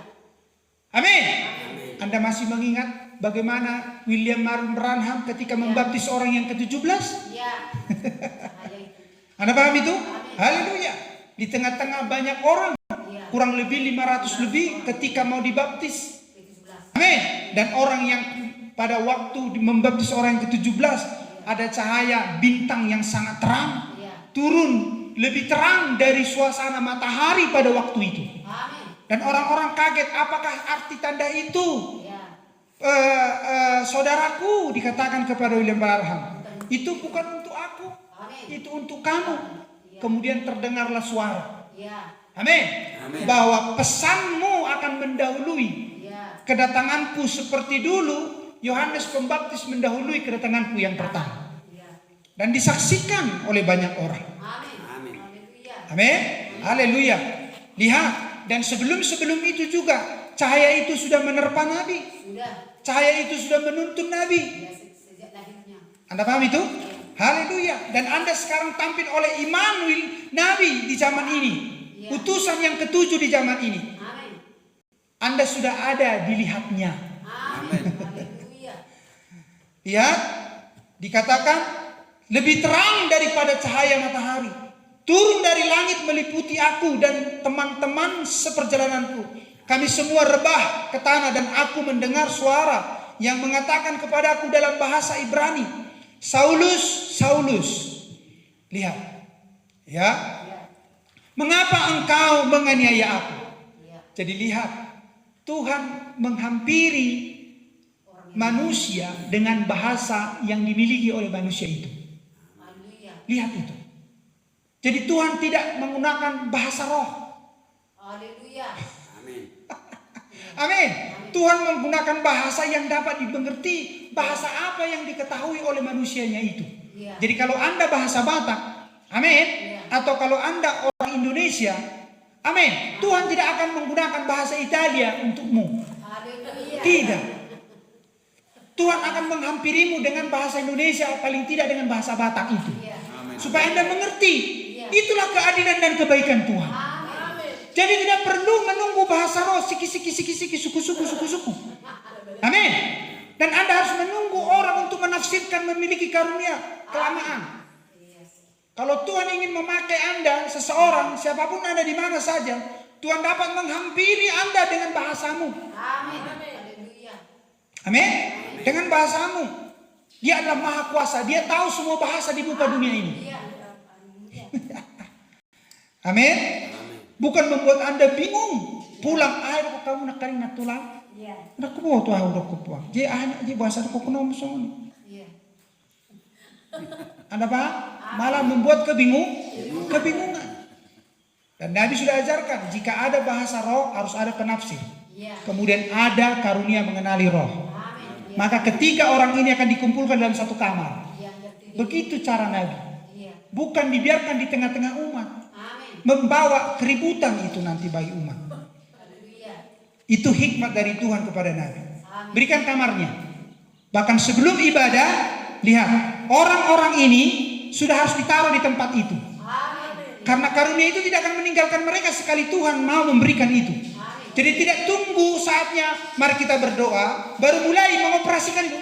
Amin. Anda masih mengingat bagaimana William Marion Branham ketika membaptis orang yang ke-17? Iya. Cahaya itu. Anda paham itu? Haleluya. Di tengah-tengah banyak orang, Iya. kurang lebih 500 lebih ketika mau dibaptis. 17. Amin. Dan orang yang pada waktu membaptis orang yang ke-17 ada cahaya bintang yang sangat terang Iya. turun lebih terang dari suasana matahari pada waktu itu. Amin. Dan orang-orang kaget, apakah arti tanda itu? Iya. Saudaraku, dikatakan kepada William Branham, itu bukan untuk aku, itu untuk kamu. Kemudian terdengarlah suara. Iya. Amin. Bahwa pesanmu akan mendahului Iya. kedatanganku seperti dulu Yohanes Pembaptis mendahului kedatanganku yang pertama. Iya. Dan disaksikan oleh banyak orang. Amin. Haleluya. Amin. Haleluya. Lihat, dan sebelum itu juga cahaya itu sudah menerpa Nabi. Sudah. Cahaya itu sudah menuntun Nabi. Ya, sejak lahirnya. Anda paham itu? Haleluya. Dan Anda sekarang tampil oleh Immanuel, Nabi di zaman ini. Ya. Utusan yang ke-7 di zaman ini. Amin. Anda sudah ada dilihatnya. Amin. Haleluya. Lihat, dikatakan lebih terang daripada cahaya matahari. Turun dari langit meliputi aku dan teman-teman seperjalananku. Kami semua rebah ke tanah dan aku mendengar suara yang mengatakan kepadaku dalam bahasa Ibrani, Saulus, Saulus. Lihat. Ya. Mengapa engkau menganiaya aku? Jadi lihat, Tuhan menghampiri manusia dengan bahasa yang dimiliki oleh manusia itu. Haleluya. Lihat itu. Jadi Tuhan tidak menggunakan bahasa roh. Haleluya. Amin. Tuhan menggunakan bahasa yang dapat dimengerti. Bahasa apa yang diketahui oleh manusianya itu. Iya. Jadi kalau Anda bahasa Batak, amin. Atau kalau Anda orang Indonesia, amin. Tuhan tidak akan menggunakan bahasa Italia untukmu. Haleluya. Tidak. Tuhan akan menghampirimu dengan bahasa Indonesia, paling tidak dengan bahasa Batak itu. Iya. Supaya Anda mengerti. Itulah keadilan dan kebaikan Tuhan. Amin. Jadi tidak perlu menunggu bahasa roh, siki, suku. Amin. Dan Anda harus menunggu orang untuk menafsirkan memiliki karunia kelamaan. Kalau Tuhan ingin memakai Anda, seseorang, siapapun Anda di mana saja, Tuhan dapat menghampiri Anda dengan bahasamu. Amin. Haleluya. Amin. Dengan bahasamu. Dia adalah maha kuasa. Dia tahu semua bahasa di muka dunia ini. Iya. Amin. Bukan membuat Anda bingung. Pulang air kok kamu nak kari nak tulang. Iya. Nak kubuah tuh udah kubuah. Jadi hanya jadi bahasa kok kena musuh. Iya. Anda paham? Malah membuat kebingungan. Dan Nabi sudah ajarkan, jika ada bahasa roh harus ada penafsir. Iya. Kemudian ada karunia mengenali roh. Amin. Maka ketiga orang ini akan dikumpulkan dalam satu kamar. Iya, ngerti. Begitu cara Nabi. Iya. Bukan dibiarkan di tengah-tengah umat. Amin. Membawa keributan itu nanti bagi umat. Haleluya. Itu hikmat dari Tuhan kepada Nabi. Amin. Berikan kamarnya. Bahkan sebelum ibadah, lihat, orang-orang ini sudah harus ditaruh di tempat itu. Amin. Karena karunia itu tidak akan meninggalkan mereka sekali Tuhan mau memberikan itu. Amin. Jadi tidak tunggu saatnya mari kita berdoa baru mulai mengoperasikan itu.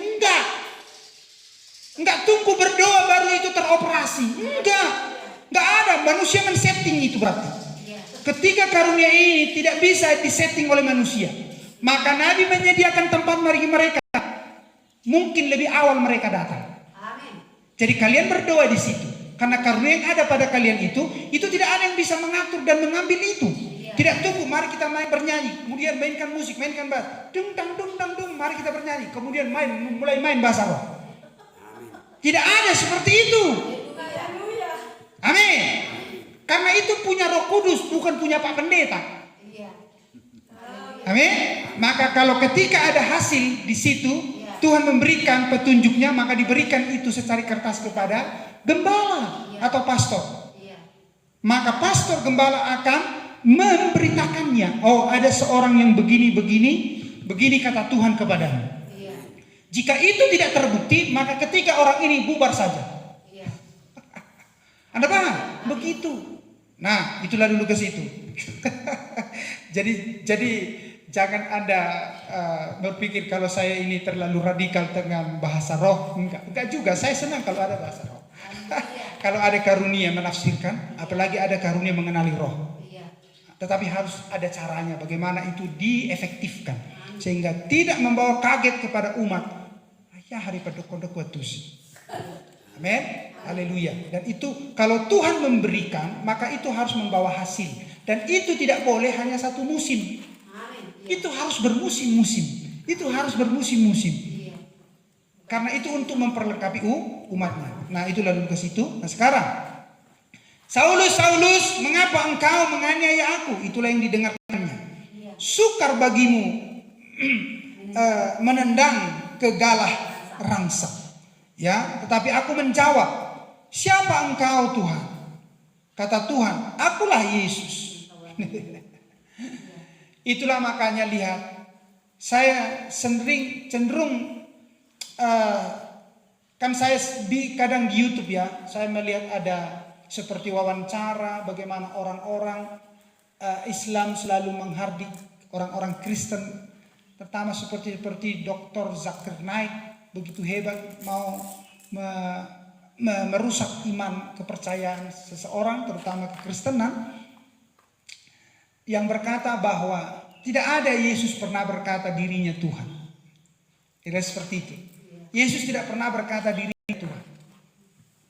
Enggak tunggu berdoa baru itu teroperasi. Enggak ada, manusia men-setting itu berarti. Ketika karunia ini tidak bisa disetting oleh manusia, maka Nabi menyediakan tempat bagi mereka. Mungkin lebih awal mereka datang. Amin. Jadi kalian berdoa di situ. Karena karunia yang ada pada kalian itu tidak ada yang bisa mengatur dan mengambil itu. Tidak tunggu, mari kita main bernyanyi, kemudian mainkan musik, mainkan bass, dung dang dung dang dung, mari kita bernyanyi, kemudian mulai main bahasa roh. Tidak ada seperti itu. Haleluya. Amin. Karena itu punya Roh Kudus, bukan punya Pak Pendeta. Iya. Amin. Maka kalau ketika ada hasil di situ, Tuhan memberikan petunjuknya, maka diberikan itu secari kertas kepada gembala atau pastor. Iya. Maka pastor gembala akan memberitakannya. Oh, ada seorang yang begini kata Tuhan kepadamu. Iya. Jika itu tidak terbukti, maka ketika orang ini bubar saja. Iya. Anda paham? Begitu. Nah, itulah dulu ke situ. jadi jangan Anda berpikir kalau saya ini terlalu radikal dengan bahasa roh. Enggak juga. Saya senang kalau ada bahasa roh. Kalau ada karunia menafsirkan, apalagi ada karunia mengenali roh. Iya. Tetapi harus ada caranya bagaimana itu diefektifkan sehingga tidak membawa kaget kepada umat. Ya hari pedok-pedok wetus. Amin. Haleluya. Dan itu kalau Tuhan memberikan, maka itu harus membawa hasil. Dan itu tidak boleh hanya satu musim. Amin. Itu harus bermusim-musim. Itu harus bermusim-musim. Iya. Karena itu untuk memperlengkapi umatnya. Nah, itulah dulu ke situ. Nah, sekarang Saulus, Saulus, mengapa engkau menganiaya aku? Itulah yang didengarkannya. Iya. Sukar bagimu menendang ke galah rangsa. Ya, tetapi aku menjawab, siapa engkau Tuhan? Kata Tuhan, akulah Yesus. Itulah makanya lihat, saya cenderung kan saya kadang di YouTube ya, saya melihat ada seperti wawancara bagaimana orang-orang Islam selalu menghardik orang-orang Kristen, terutama seperti Dr. Zakir Naik begitu hebat mau merusak iman kepercayaan seseorang, terutama kekristenan, yang berkata bahwa tidak ada Yesus pernah berkata dirinya Tuhan. Tidak seperti itu. Yesus tidak pernah berkata dirinya Tuhan.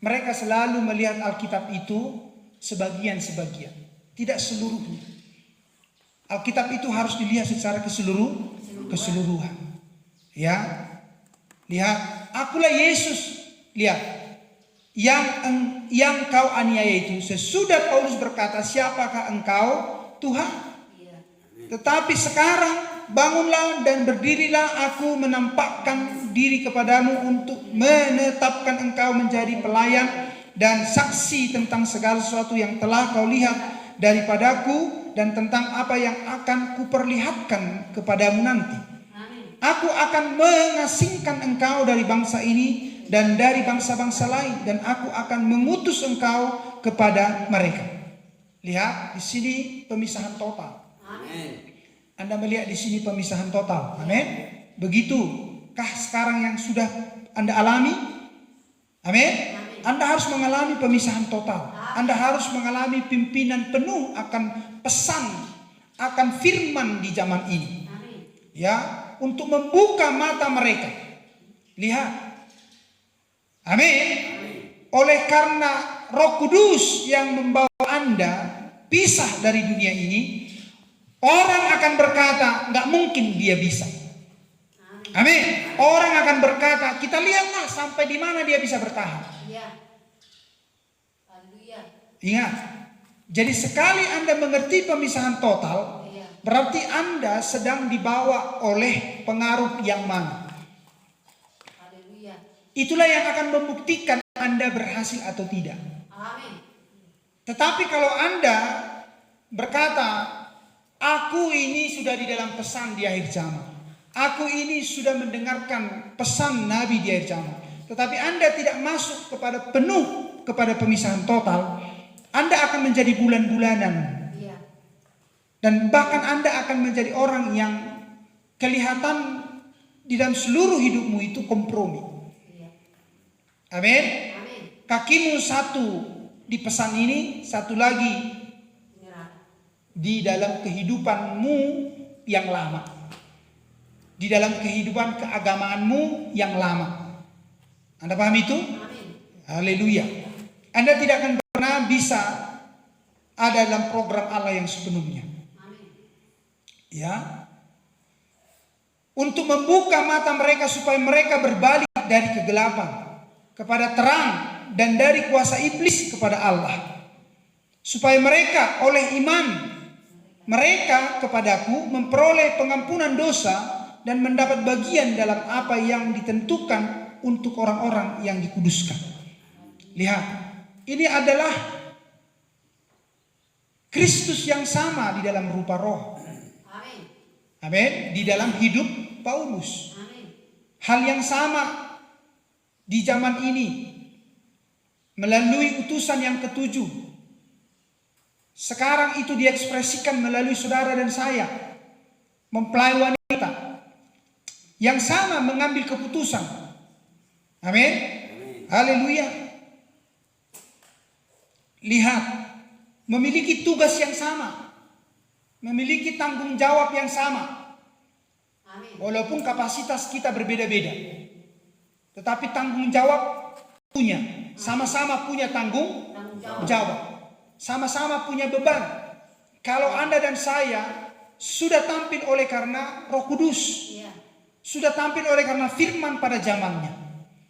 Mereka selalu melihat Alkitab itu sebagian-sebagian, tidak seluruhnya. Alkitab itu harus dilihat secara keseluruhan. Ya, lihat, akulah Yesus. Lihat, yang kau aniaya itu. Sesudah Paulus berkata, siapakah engkau Tuhan? Tetapi sekarang bangunlah dan berdirilah, aku menampakkan diri kepadamu untuk menetapkan engkau menjadi pelayan dan saksi tentang segala sesuatu yang telah kau lihat daripadaku dan tentang apa yang akan kuperlihatkan kepadamu nanti. Aku akan mengasingkan engkau dari bangsa ini dan dari bangsa-bangsa lain, dan aku akan mengutus engkau kepada mereka. Lihat di sini pemisahan total. Amin. Anda melihat di sini pemisahan total. Amin. Begitukah sekarang yang sudah Anda alami? Amin. Anda harus mengalami pemisahan total. Anda harus mengalami pimpinan penuh akan pesan, akan firman di zaman ini. Ya, untuk membuka mata mereka. Lihat. Amin. Oleh karena Roh Kudus yang membawa Anda pisah dari dunia ini, orang akan berkata, nggak mungkin dia bisa. Amin. Orang akan berkata, kita lihatlah sampai di mana dia bisa bertahan. Iya. Haleluya. Ingat, jadi sekali Anda mengerti pemisahan total, berarti Anda sedang dibawa oleh pengaruh yang mana. Haleluya. Itulah yang akan membuktikan Anda berhasil atau tidak. Amin. Tetapi kalau Anda berkata, aku ini sudah di dalam pesan di akhir zaman, aku ini sudah mendengarkan pesan Nabi di akhir zaman, tetapi Anda tidak masuk kepada penuh kepada pemisahan total, Anda akan menjadi bulan-bulanan. Iya. Dan bahkan Anda akan menjadi orang yang kelihatan di dalam seluruh hidupmu itu kompromi. Iya. Amin. Amin. Kakimu satu di pesan ini, satu lagi Menyerah. di dalam kehidupanmu yang lama. Di dalam kehidupan keagamaanmu yang lama. Anda paham itu? Amin. Haleluya. Anda tidak akan pernah bisa ada dalam program Allah yang sepenuhnya. Amin. Ya. Untuk membuka mata mereka supaya mereka berbalik dari kegelapan kepada terang dan dari kuasa iblis kepada Allah. Supaya mereka oleh iman mereka kepadaku memperoleh pengampunan dosa dan mendapat bagian dalam apa yang ditentukan untuk orang-orang yang dikuduskan. Lihat, ini adalah Kristus yang sama di dalam rupa roh. Amin. Amin. Di dalam hidup Paulus. Amin. Hal yang sama di zaman ini melalui utusan yang ketujuh. Sekarang itu diekspresikan melalui saudara dan saya, mempelai wanita yang sama mengambil keputusan. Amin. Haleluya. Lihat, memiliki tugas yang sama, memiliki tanggung jawab yang sama. Amin. Walaupun kapasitas kita berbeda-beda, tetapi tanggung jawab punya, sama-sama punya tanggung jawab, sama-sama punya beban. Kalau Anda dan saya sudah tampil oleh karena Roh Kudus, Iya. sudah tampil oleh karena firman pada zamannya,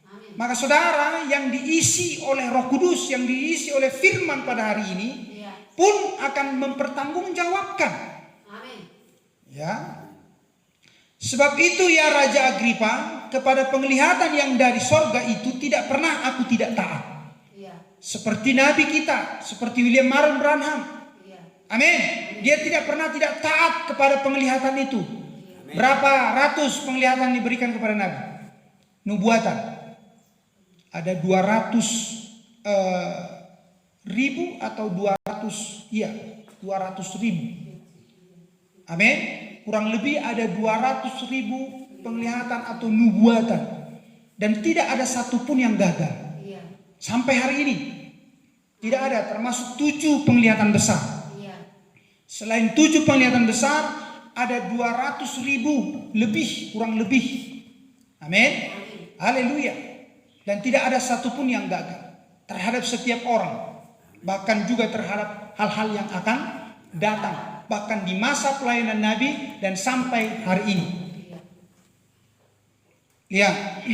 Amin. maka saudara yang diisi oleh Roh Kudus, yang diisi oleh firman pada hari ini Iya. pun akan mempertanggungjawabkan. Amin. Ya. Sebab itu ya Raja Agripa, kepada penglihatan yang dari sorga itu tidak pernah aku tidak taat. Iya. Seperti Nabi kita, seperti William Marion Branham. Iya. Amin. Dia tidak pernah tidak taat kepada penglihatan itu. Berapa ratus penglihatan diberikan kepada Nabi? Nubuatan. Ada 200.000 atau 200.000. Amin. Kurang lebih ada 200.000 penglihatan atau nubuatan. Dan tidak ada satupun yang gagal. Iya. Sampai hari ini. Tidak ada, termasuk 7 penglihatan besar. Iya. Selain 7 penglihatan besar, ada 200.000 lebih, kurang lebih. Amin. Haleluya. Dan tidak ada satupun yang gagal terhadap setiap orang. Bahkan juga terhadap hal-hal yang akan datang. Bahkan di masa pelayanan Nabi dan sampai hari ini. Lihat.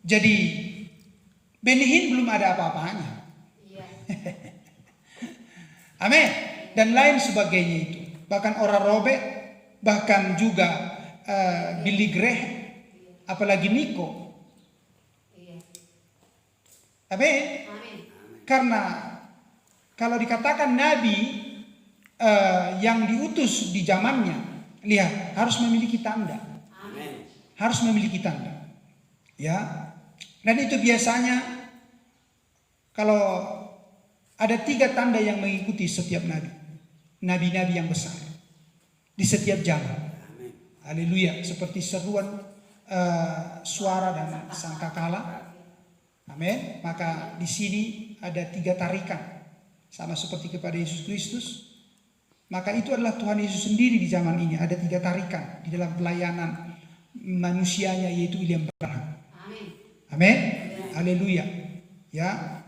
Jadi Benny Hinn belum ada apa-apanya. Iya. Amin. Dan lain sebagainya itu. Bahkan Oral Roberts, bahkan juga Billy Graham, apalagi Nico. Iya. Amin. Amin. Karena kalau dikatakan Nabi yang diutus di zamannya, lihat, harus memiliki tanda. Amin. Harus memiliki tanda. Ya. Dan itu biasanya kalau ada 3 tanda yang mengikuti setiap nabi. Nabi-nabi yang besar di setiap zaman. Haleluya. Seperti seruan suara dan sangkakala. Amin. Maka di sini ada 3 tarikan. Sama seperti kepada Yesus Kristus. Maka itu adalah Tuhan Yesus sendiri di zaman ini. Ada 3 tarikan di dalam pelayanan manusianya, yaitu William Branham. Amin. Amin. Haleluya. Ya.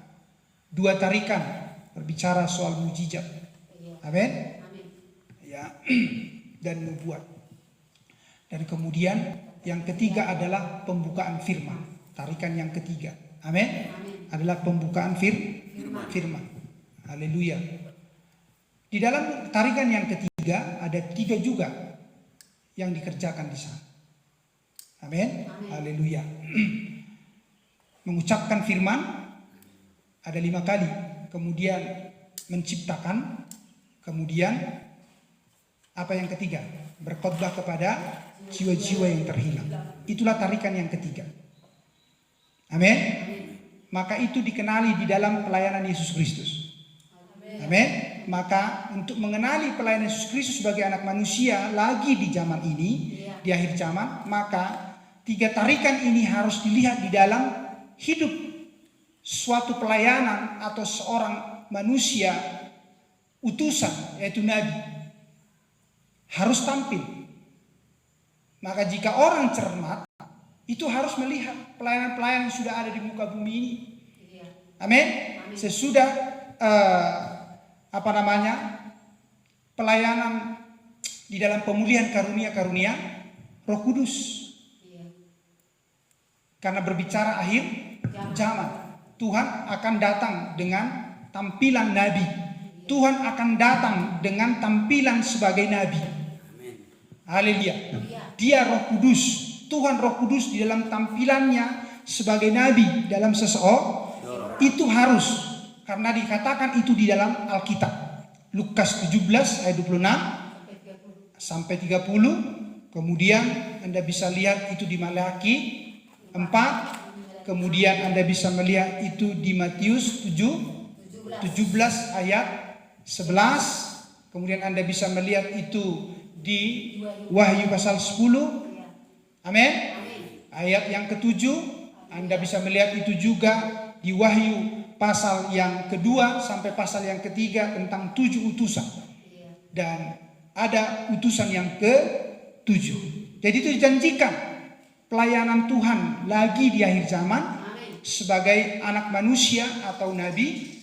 2 tarikan berbicara soal mujizat. Amin. Amin. Ya. Dan nubuat. Dan kemudian yang ketiga adalah pembukaan firman. Tarikan yang ketiga. Amin. Adalah pembukaan firman. Haleluya. Di dalam tarikan yang ketiga ada 3 juga yang dikerjakan di sana. Amin. Haleluya. Mengucapkan firman ada 5 kali. Kemudian menciptakan. Kemudian apa yang ketiga? Berkhotbah kepada jiwa-jiwa yang terhilang. Itulah tarikan yang ketiga. Amin. Maka itu dikenali di dalam pelayanan Yesus Kristus. Amin. Maka untuk mengenali pelayanan Yesus Kristus sebagai anak manusia lagi di zaman ini, di akhir zaman, maka 3 tarikan ini harus dilihat di dalam hidup suatu pelayanan atau seorang manusia utusan, yaitu nabi. Harus tampil. Maka jika orang cermat, itu harus melihat pelayanan-pelayanan yang sudah ada di muka bumi ini. Amin. Sesudah pelayanan di dalam pemulihan karunia-karunia Roh Kudus. Karena berbicara akhir zaman, Tuhan akan datang dengan tampilan nabi. Tuhan akan datang dengan tampilan sebagai nabi. Haleluya. Dia Roh Kudus. Tuhan Roh Kudus di dalam tampilannya sebagai nabi dalam seseorang. Itu harus, karena dikatakan itu di dalam Alkitab. Lukas 17 ayat 26 sampai 30. Kemudian Anda bisa lihat itu di Malaki 4. Kemudian Anda bisa melihat itu di Matius 17 ayat 11. Kemudian Anda bisa melihat itu di Wahyu pasal 10. Amin. Ayat yang ke-7 Anda bisa melihat itu juga di Wahyu pasal yang kedua sampai pasal yang ketiga tentang 7 utusan. Dan ada utusan yang ke-7. Jadi itu dijanjikan pelayanan Tuhan lagi di akhir zaman sebagai anak manusia atau nabi.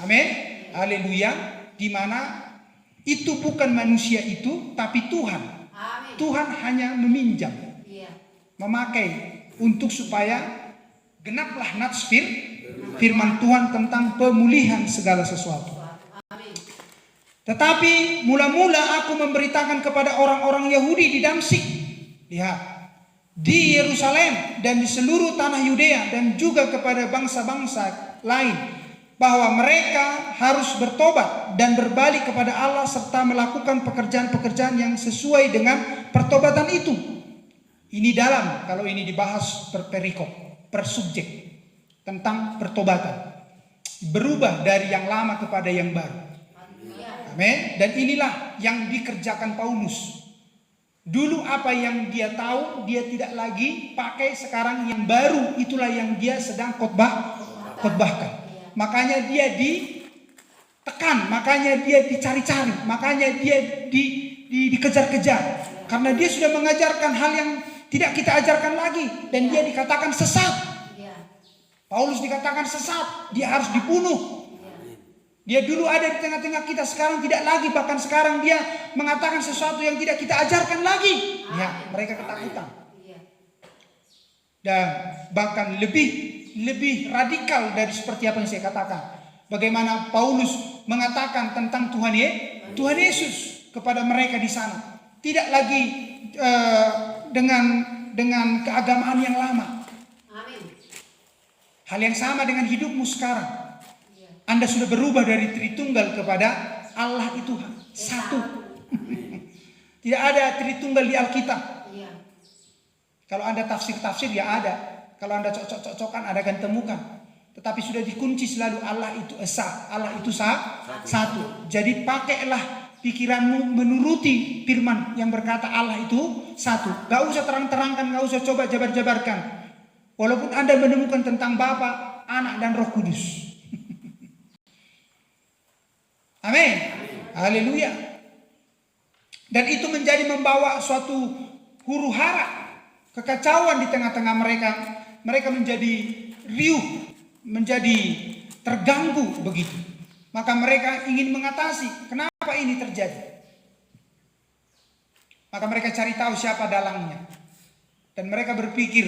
Amin. Haleluya. Di mana itu bukan manusia itu, tapi Tuhan. Tuhan hanya meminjam, memakai untuk supaya genaplah nats firman Tuhan tentang pemulihan segala sesuatu. Tetapi mula-mula aku memberitakan kepada orang-orang Yahudi di Damsyik, lihat, di Yerusalem dan di seluruh tanah Yudea dan juga kepada bangsa-bangsa lain, bahwa mereka harus bertobat dan berbalik kepada Allah serta melakukan pekerjaan-pekerjaan yang sesuai dengan pertobatan itu. Ini dalam, kalau ini dibahas per perikop, per subjek tentang pertobatan. Berubah dari yang lama kepada yang baru. Amin. Dan inilah yang dikerjakan Paulus. Dulu apa yang dia tahu, dia tidak lagi pakai. Sekarang yang baru, itulah yang dia sedang khotbahkan. Makanya dia ditekan, makanya dia dicari-cari, makanya dia dikejar-kejar. Karena dia sudah mengajarkan hal yang tidak kita ajarkan lagi. Dan dia dikatakan sesat. Paulus dikatakan sesat, dia harus dibunuh. Dia dulu ada di tengah-tengah kita, sekarang tidak lagi. Bahkan sekarang dia mengatakan sesuatu yang tidak kita ajarkan lagi. Ya, mereka ketakutan. Dan bahkan lebih radikal dari seperti apa yang saya katakan. Bagaimana Paulus mengatakan tentang Tuhan Yesus kepada mereka di sana. Tidak lagi dengan keagamaan yang lama. Hal yang sama dengan hidupmu sekarang. Anda sudah berubah dari Tritunggal kepada Allah itu satu. Tidak ada Tritunggal di Alkitab. Kalau Anda tafsir ya ada. Kalau Anda cocok-cocokan Anda akan temukan. Tetapi sudah dikunci selalu Allah itu esa, Allah itu satu. Jadi pakailah pikiranmu menuruti firman yang berkata Allah itu satu. Gak usah terang-terangkan, gak usah coba jabar-jabarkan. Walaupun Anda menemukan tentang Bapa, Anak dan Roh Kudus. Amin. Haleluya. Dan itu menjadi membawa suatu huru hara, kekacauan di tengah-tengah mereka. Mereka menjadi riuh, menjadi terganggu begitu. Maka mereka ingin mengatasi kenapa ini terjadi. Maka mereka cari tahu siapa dalangnya. Dan mereka berpikir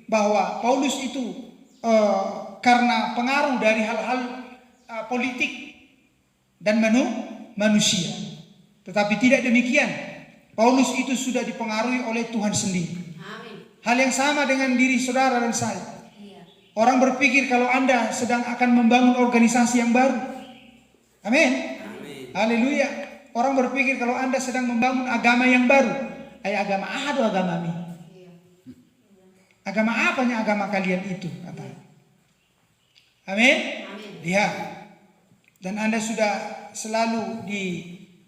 bahwa Paulus itu karena pengaruh dari hal-hal politik dan manusia. Tetapi tidak demikian. Paulus itu sudah dipengaruhi oleh Tuhan sendiri. Amin. Hal yang sama dengan diri saudara dan saya. Orang berpikir kalau Anda sedang akan membangun organisasi yang baru. Amin. Haleluya. Orang berpikir kalau Anda sedang membangun agama yang baru. Agama agama ini. Agama apanya agama kalian itu? Katanya. Amin. Lihat. Dan Anda sudah selalu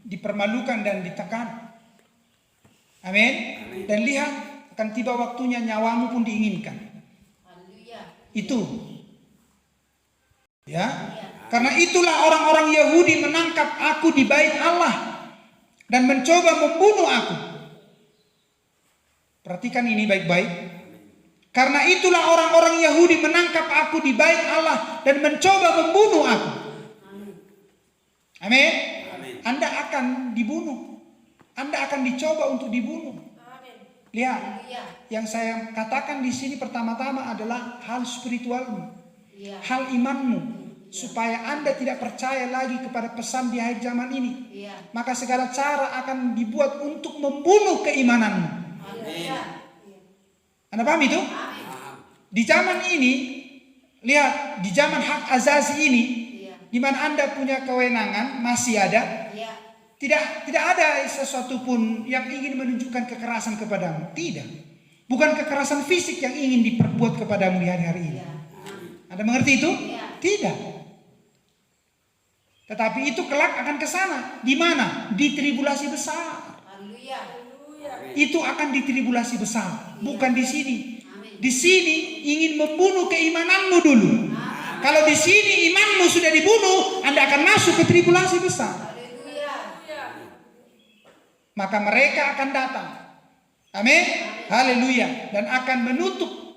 dipermalukan dan ditekan. Amin. Dan lihat, akan tiba waktunya nyawamu pun diinginkan. Itu. Ya. Karena itulah orang-orang Yahudi menangkap aku di bait Allah dan mencoba membunuh aku. Perhatikan ini baik-baik. Karena itulah orang-orang Yahudi menangkap aku di bait Allah dan mencoba membunuh aku. Amin. Anda akan dibunuh. Anda akan dicoba untuk dibunuh. Lihat, yang saya katakan di sini pertama-tama adalah hal spiritualmu, hal imanmu, supaya Anda tidak percaya lagi kepada pesan di akhir zaman ini. Maka segala cara akan dibuat untuk membunuh keimananmu. Anda paham itu? Di zaman ini Lihat, di zaman hak asasi ini, Iya. di mana Anda punya kewenangan, masih ada. Iya. Tidak ada sesuatu pun yang ingin menunjukkan kekerasan kepadamu. Tidak. Bukan kekerasan fisik yang ingin diperbuat kepadamu di hari-hari ini. Iya. Anda mengerti itu? Iya. Tidak. Tetapi itu kelak akan ke sana. Di mana? Di tribulasi besar. Haleluya. Itu akan di tribulasi besar, bukan di sini. Amin. Di sini ingin membunuh keimananmu dulu. Kalau di sini imanmu sudah dibunuh, Anda akan masuk ke tribulasi besar. Haleluya. Maka mereka akan datang. Amin. Haleluya. Dan akan menutup,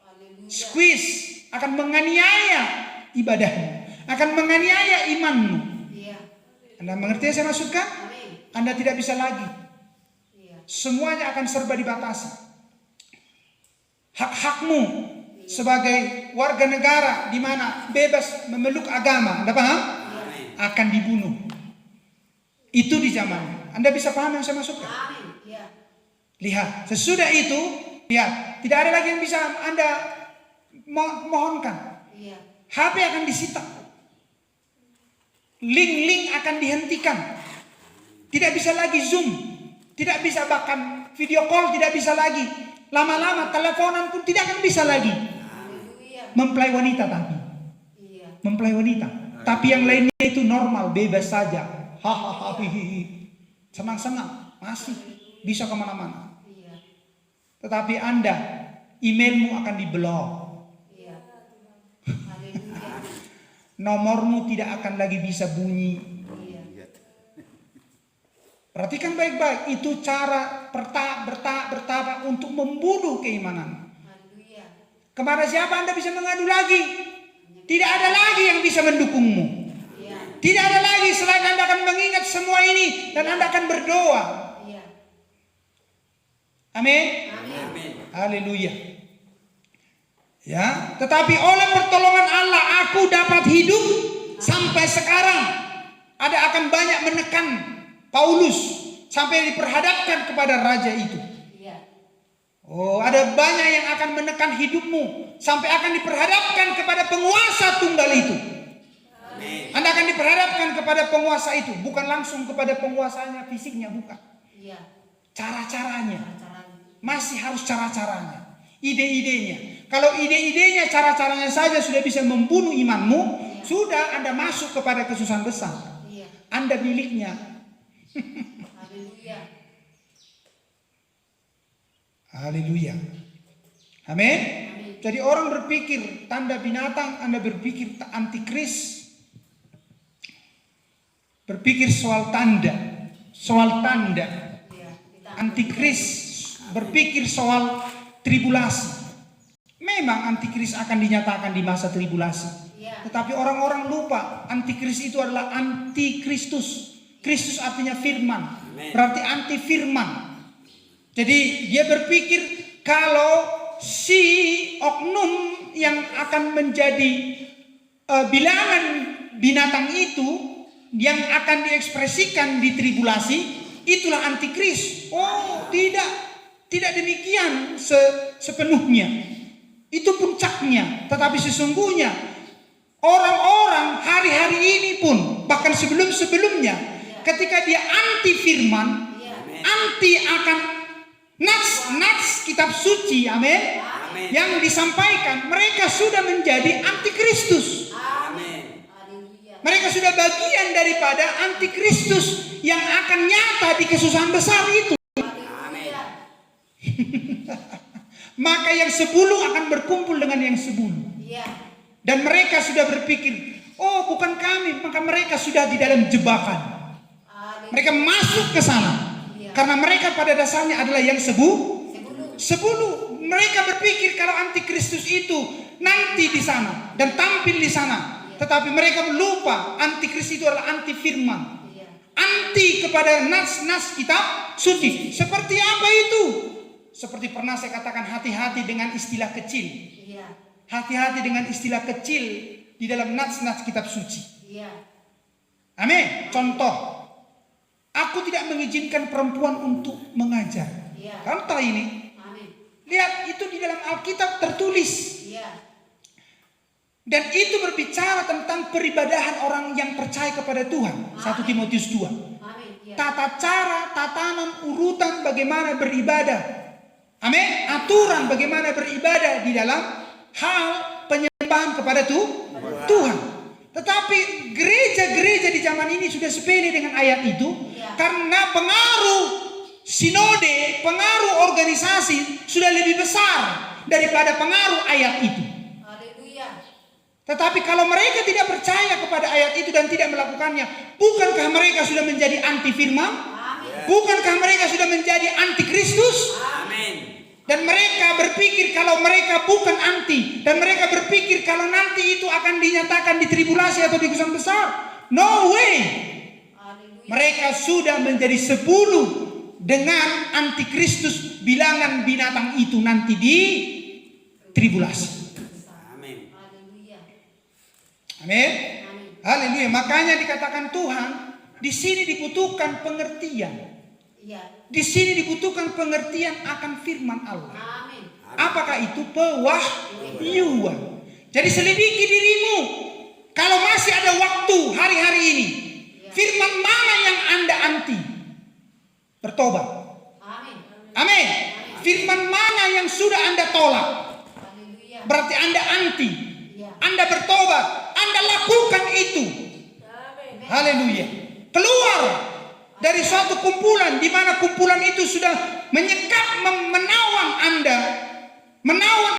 Haleluya. squeeze, akan menganiaya ibadahmu, akan menganiaya imanmu. Iya. Anda mengerti yang saya maksudkan? Amin. Anda tidak bisa lagi. Iya. Semuanya akan serba dibatasi. Hak-hakmu sebagai warga negara di mana bebas memeluk agama, Anda paham? Akan dibunuh. Itu di zamannya. Anda bisa paham yang saya maksudkan? Amin. Iya. Lihat, sesudah itu, lihat, tidak ada lagi yang bisa Anda mohonkan. Iya. HP akan disita. Link-link akan dihentikan. Tidak bisa lagi Zoom. Tidak bisa bahkan video call, tidak bisa lagi. Lama-lama teleponan pun tidak akan bisa lagi. Haleluya. Mempelai wanita tapi. Iya. Mempelai wanita. Tapi yang lainnya itu normal, bebas saja. Hahaha, hihihi. Senang-senang, masih bisa kemana-mana. Iya. Tetapi Anda, emailmu akan diblok. Iya. Haleluya. Nomormu tidak akan lagi bisa bunyi. Iya. Perhatikan baik-baik, itu cara bertahap untuk membunuh keimanan. Haleluya. Kepada siapa Anda bisa mengadu lagi? Tidak ada lagi yang bisa mendukungmu. Iya. Tidak ada lagi selain Anda akan mengingat semua ini dan Anda akan berdoa. Iya. Amin. Amin. Haleluya. Ya, tetapi oleh pertolongan Allah aku dapat hidup sampai sekarang. Ada akan banyak menekan Paulus sampai diperhadapkan kepada raja itu. Iya. Oh, ada banyak yang akan menekan hidupmu sampai akan diperhadapkan kepada penguasa tunggal itu. Anda akan diperhadapkan kepada penguasa itu, bukan langsung kepada penguasanya fisiknya, bukan. Iya. Cara-caranya, Caranya. masih harus cara-caranya, ide-idenya. Kalau ide-idenya, cara-caranya saja sudah bisa membunuh imanmu, sudah Anda masuk kepada kesusahan besar. Iya. Anda miliknya. Haleluya. Haleluya. Amin. Jadi orang berpikir tanda binatang, Anda berpikir antikris. Berpikir soal tanda. Iya. Kita Antikris berpikir soal tribulasi. Memang antikris akan dinyatakan di masa tribulasi. Iya. Tetapi orang-orang lupa antikris itu adalah antikristus. Kristus artinya firman. Berarti anti firman. Jadi dia berpikir kalau si oknum yang akan menjadi bilangan binatang itu yang akan diekspresikan di tribulasi, itulah antikris. Oh, tidak demikian sepenuhnya. Itu puncaknya. Tetapi sesungguhnya orang-orang hari-hari ini pun, bahkan sebelum-sebelumnya, ketika dia anti firman, anti akan nats kitab suci, amin, yang disampaikan, mereka sudah menjadi antikristus. Amin. Haleluya. Mereka sudah bagian daripada antikristus yang akan nyata di kesusahan besar itu. Haleluya. Maka yang sebulu akan berkumpul dengan yang sebulu. Iya. Dan mereka sudah berpikir, oh bukan kami, maka mereka sudah di dalam jebakan. Haleluya. Mereka masuk ke sana. Karena mereka pada dasarnya adalah yang sebulu. Mereka berpikir kalau antikristus itu nanti di sana dan tampil di sana. Tetapi mereka lupa antikristus itu adalah anti firman. Iya. Anti kepada nas-nas kitab suci. Seperti apa itu? Seperti pernah saya katakan, hati-hati dengan istilah kecil. Iya. Hati-hati dengan istilah kecil di dalam nas-nas kitab suci. Iya. Amin. Contoh, aku tidak mengizinkan perempuan untuk mengajar. Iya. Contoh ini, Amin. lihat itu di dalam Alkitab tertulis. Iya. Dan itu berbicara tentang peribadahan orang yang percaya kepada Tuhan. 1 Timotius 2. Amin. Ya. Tata cara, tatanan, urutan bagaimana beribadah. Amin. Aturan bagaimana beribadah di dalam hal penyembahan kepada Tuhan. Tetapi gereja-gereja di zaman ini sudah sepele dengan ayat itu. Ya. Karena pengaruh sinode, pengaruh organisasi sudah lebih besar daripada pengaruh ayat itu. Haleluya. Tetapi kalau mereka tidak percaya kepada ayat itu dan tidak melakukannya, bukankah mereka sudah menjadi anti firman? Amin. Bukankah mereka sudah menjadi anti Kristus? Amin. Dan mereka berpikir kalau mereka bukan anti, dan mereka berpikir kalau nanti itu akan dinyatakan di tribulasi atau di kesusahan besar. No way. Haleluya. Mereka sudah menjadi sebulu dengan anti Kristus, bilangan binatang itu nanti di tribulasi. Amin. Haleluya. Amin. Amin. Haleluya. Makanya dikatakan Tuhan, di sini dibutuhkan pengertian. Iya. Di sini dibutuhkan pengertian akan firman Allah. Amin. Apakah itu pewahyuan? Jadi selidiki dirimu. Kalau masih ada waktu hari-hari ini, firman mana yang Anda anti? Bertobat. Amin. Amin. Firman mana yang sudah Anda tolak? Haleluya. Berarti Anda anti. Iya. Anda bertobat. Anda lakukan itu. Amin. Haleluya. Keluar dari suatu kumpulan di mana kumpulan itu sudah menyekap, menawan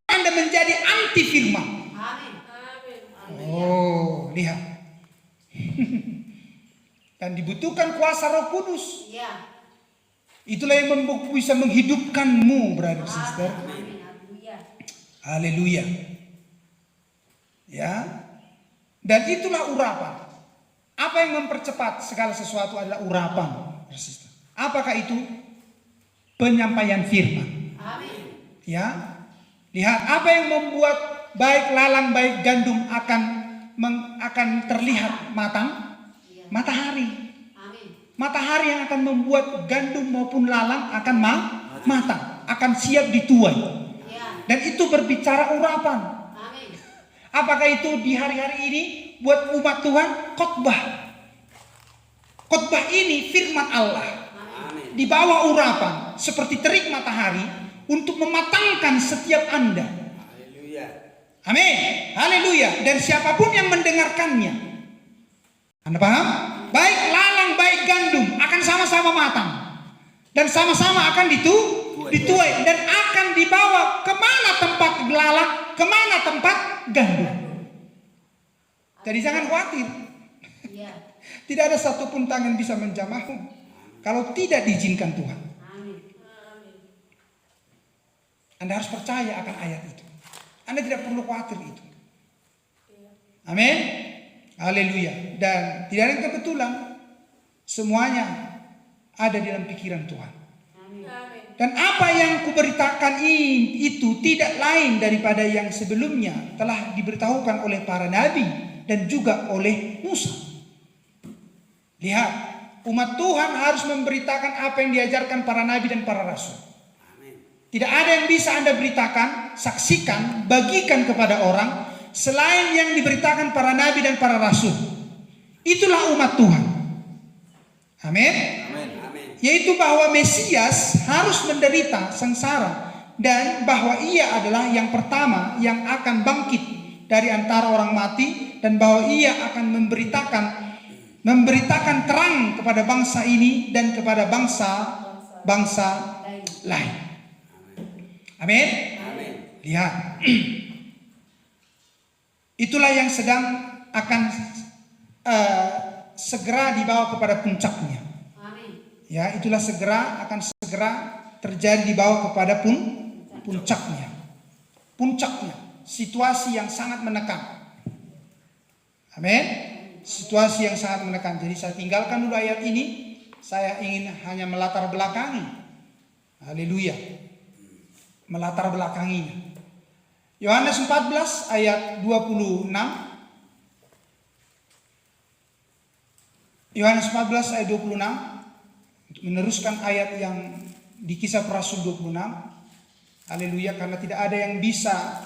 Anda menjadi anti firman. Amin. Amin. Oh, lihat. Dan dibutuhkan kuasa Roh Kudus. Iya. Itulah yang bisa menghidupkanmu, brother sister. Amin. Haleluya. Haleluya. Ya. Dan itulah urapan. Apa yang mempercepat segala sesuatu adalah urapan, brother sister. Apakah itu? Penyampaian firman. Amin. Ya. Lihat apa yang membuat baik lalang baik gandum akan terlihat matang. Iya. Matahari. Amin. Matahari yang akan membuat gandum maupun lalang akan matang, akan siap dituai. Iya. Dan itu berbicara urapan. Amin. Apakah itu di hari-hari ini buat umat Tuhan? Khotbah. Khotbah ini firman Allah Amin. di bawah urapan seperti terik matahari untuk mematangkan setiap Anda. Haleluya. Amin. Haleluya. Dan siapapun yang mendengarkannya, Anda paham? Baik lalang baik gandum akan sama-sama matang dan sama-sama akan dituai dan akan dibawa kemana tempat lalang, kemana tempat gandum. Jadi jangan khawatir. Iya. Tidak ada satupun tangan bisa menjamahmu kalau tidak diizinkan Tuhan. Amin. Anda harus percaya akan ayat itu. Anda tidak perlu khawatir itu. Amin. Haleluya. Dan tidak ada yang kebetulan. Semuanya ada di dalam pikiran Tuhan. Amin. Dan apa yang kuberitakan itu tidak lain daripada yang sebelumnya telah diberitahukan oleh para nabi dan juga oleh Musa. Lihat, umat Tuhan harus memberitakan apa yang diajarkan para nabi dan para rasul. Tidak ada yang bisa Anda beritakan, saksikan, bagikan kepada orang selain yang diberitakan para nabi dan para rasul. Itulah umat Tuhan. Amin. Yaitu bahwa Mesias harus menderita sengsara dan bahwa ia adalah yang pertama yang akan bangkit dari antara orang mati dan bahwa ia akan memberitakan terang kepada bangsa ini dan kepada bangsa lain. Amin. Lihat. Itulah yang sedang akan segera dibawa kepada puncaknya. Ya, itulah akan segera terjadi dibawa kepada puncaknya. Puncaknya, situasi yang sangat menekan. Amin. Situasi yang sangat menekan. Jadi saya tinggalkan dulu ayat ini. Saya ingin hanya melatar belakangi. Haleluya. Melatar belakanginya. Yohanes 14 ayat 26. Yohanes 14 ayat 26. Meneruskan ayat yang di Kisah Para Rasul 26. Haleluya, karena tidak ada yang bisa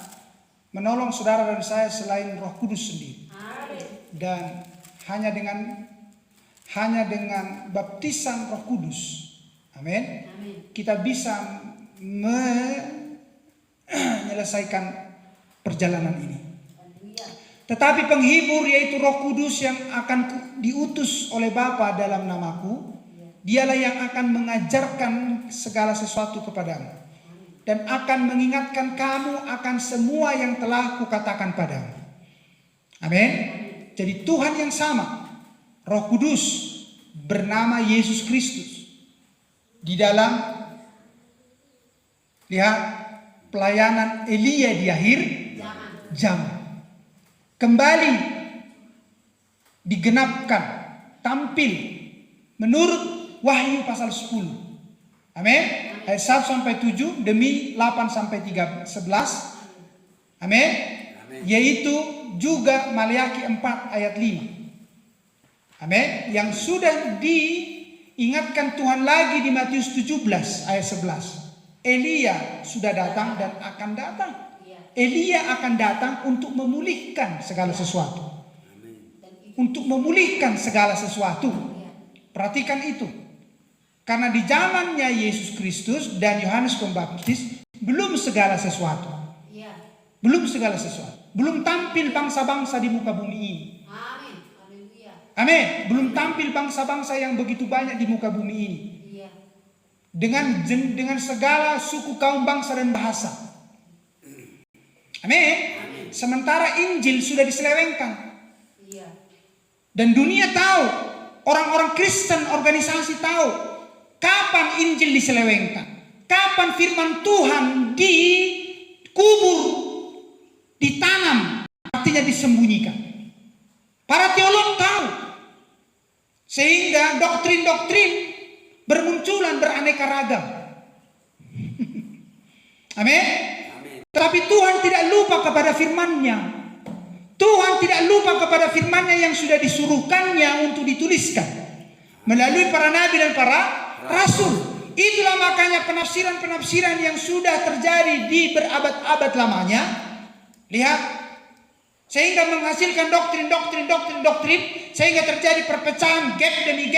menolong saudara dan saya selain Roh Kudus sendiri. Amin. Dan hanya dengan baptisan Roh Kudus, amin, Amin. kita bisa menyelesaikan perjalanan ini. Haleluya. Tetapi penghibur yaitu Roh Kudus yang akan diutus oleh Bapa dalam namaku, dialah yang akan mengajarkan segala sesuatu kepadamu dan akan mengingatkan kamu akan semua yang telah kukatakan padamu. Amin. Jadi Tuhan yang sama, Roh Kudus bernama Yesus Kristus. Di dalam, lihat, pelayanan Elia di akhir zaman kembali digenapkan, tampil menurut Wahyu pasal 10. Amin. Ayat 1 sampai 7 demi 8 sampai 11. Amin. Yaitu juga Maleakhi 4 ayat 5. Amin. Yang sudah diingatkan Tuhan lagi di Matius 17 ayat 11. Elia sudah datang dan akan datang. Elia akan datang untuk memulihkan segala sesuatu. Untuk memulihkan segala sesuatu. Perhatikan itu. Karena di zamannya Yesus Kristus dan Yohanes Pembaptis belum segala sesuatu. Belum segala sesuatu. Belum tampil bangsa-bangsa di muka bumi ini. Amin. Haleluya. Amin. Belum tampil bangsa-bangsa yang begitu banyak di muka bumi ini. Iya. Dengan segala suku, kaum, bangsa dan bahasa. Amin. Sementara Injil sudah diselewengkan. Iya. Dan dunia tahu, orang-orang Kristen, organisasi tahu kapan Injil diselewengkan, kapan firman Tuhan dikubur, ditanam, artinya disembunyikan. Para teolog tahu, sehingga doktrin-doktrin bermunculan beraneka ragam. Amin. Tetapi Tuhan tidak lupa kepada firman-Nya. Tuhan tidak lupa kepada firman-Nya yang sudah disuruhkannya untuk dituliskan melalui para nabi dan para rasul. Itulah makanya penafsiran-penafsiran yang sudah terjadi di berabad-abad lamanya. Lihat, sehingga menghasilkan doktrin, sehingga terjadi perpecahan gap demi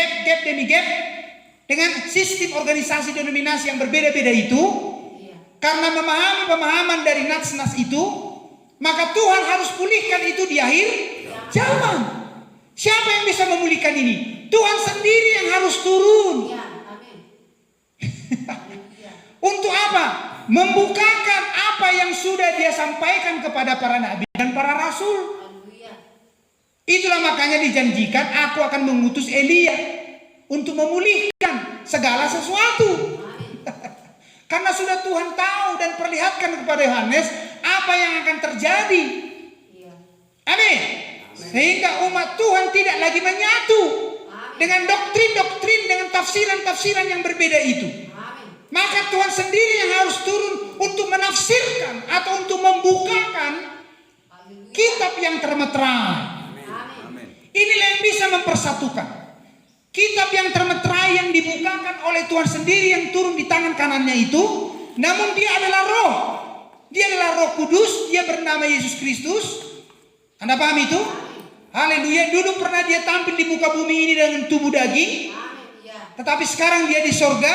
gap dengan sistem organisasi denominasi yang berbeda-beda itu. Karena memahami pemahaman dari nas-nas itu, maka Tuhan harus pulihkan itu di akhir zaman. Siapa yang bisa memulihkan ini? Tuhan sendiri yang harus turun. Iya. Amin. Untuk apa? Membukakan apa yang sudah Dia sampaikan kepada para nabi dan para rasul. Haleluya. Itulah makanya dijanjikan, aku akan mengutus Elia untuk memulihkan segala sesuatu. Karena sudah Tuhan tahu dan perlihatkan kepada Yohanes apa yang akan terjadi. Iya. Amin. Sehingga umat Tuhan tidak lagi menyatu dengan doktrin-doktrin, dengan tafsiran-tafsiran yang berbeda itu. Amin. Maka Tuhan sendiri yang harus turun untuk menafsirkan atau untuk membukakan Haleluya. kitab yang termeterai. Amin. Inilah yang bisa mempersatukan. Kitab yang termeterai yang dibukakan oleh Tuhan sendiri yang turun di tangan kanannya itu, namun dia adalah roh. Dia adalah Roh Kudus, dia bernama Yesus Kristus. Anda paham itu? Haleluya. Dulu pernah dia tampil di muka bumi ini dengan tubuh daging, Amin. Iya. tetapi sekarang dia di sorga.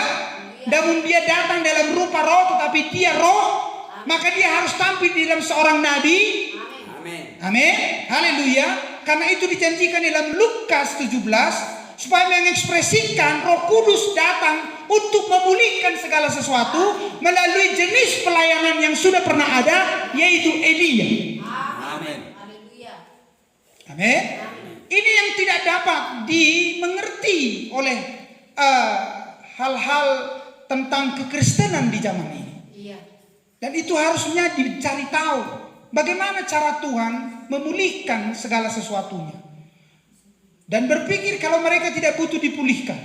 Namun dia datang dalam rupa roh, tetapi dia roh. Maka dia harus tampil di dalam seorang nabi. Amin. Amin. Haleluya. Karena itu dijanjikan dalam Lukas 17 supaya mengekspresikan Roh Kudus datang untuk memulihkan segala sesuatu melalui jenis pelayanan yang sudah pernah ada, yaitu Elia. Amin. Haleluya. Amin. Ini yang tidak dapat dimengerti oleh hal-hal tentang kekristenan di zaman ini. Iya. Dan itu harusnya dicari tahu bagaimana cara Tuhan memulihkan segala sesuatunya. Dan berpikir kalau mereka tidak butuh dipulihkan.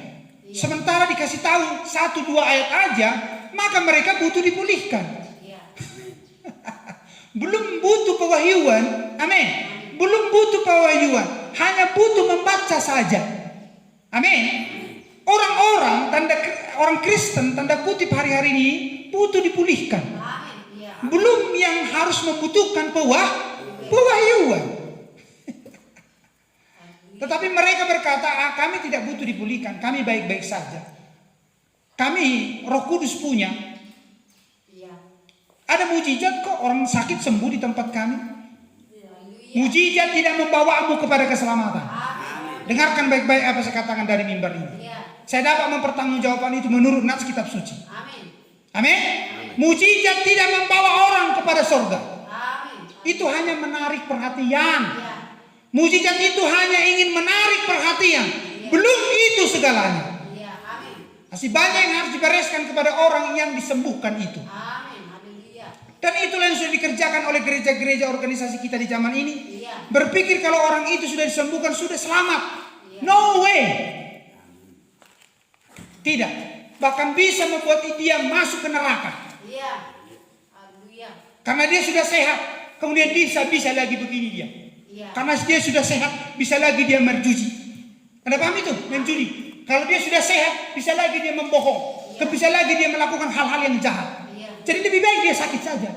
Sementara dikasih tahu 1-2 ayat aja, maka mereka butuh dipulihkan. Iya. Belum butuh pewahyuan. Amin. Belum butuh pewahyuan, hanya butuh membaca saja. Amin. Orang Kristen tanda kutip hari-hari ini butuh dipulihkan. Amin. Iya. Belum yang harus membutuhkan pewahyuan. Tetapi mereka berkata, kami tidak butuh dipulihkan, kami baik-baik saja. Kami Roh Kudus punya. Ada mujizat kok, orang sakit sembuh di tempat kami. Mujizat tidak membawamu kepada keselamatan. Dengarkan baik-baik apa saya katakan dari mimbar ini. Saya dapat mempertanggungjawabkan itu menurut nats kitab suci. Amin. Mujizat tidak membawa orang kepada surga. Itu hanya menarik perhatian. Mujizat itu hanya ingin menarik perhatian. Belum itu segalanya. Masih banyak yang harus dibereskan kepada orang yang disembuhkan itu. Dan itulah yang sudah dikerjakan oleh gereja-gereja organisasi kita di zaman ini. Berpikir kalau orang itu sudah disembuhkan, sudah selamat. No way. Tidak. Bahkan bisa membuat dia masuk ke neraka. Karena dia sudah sehat. Kemudian bisa lagi begini dia. Karena dia sudah sehat, bisa lagi dia berjudi. Anda paham itu? Menjudi. Kalau dia sudah sehat, bisa lagi dia membohong. Bisa lagi dia melakukan hal-hal yang jahat. Jadi lebih baik dia sakit saja.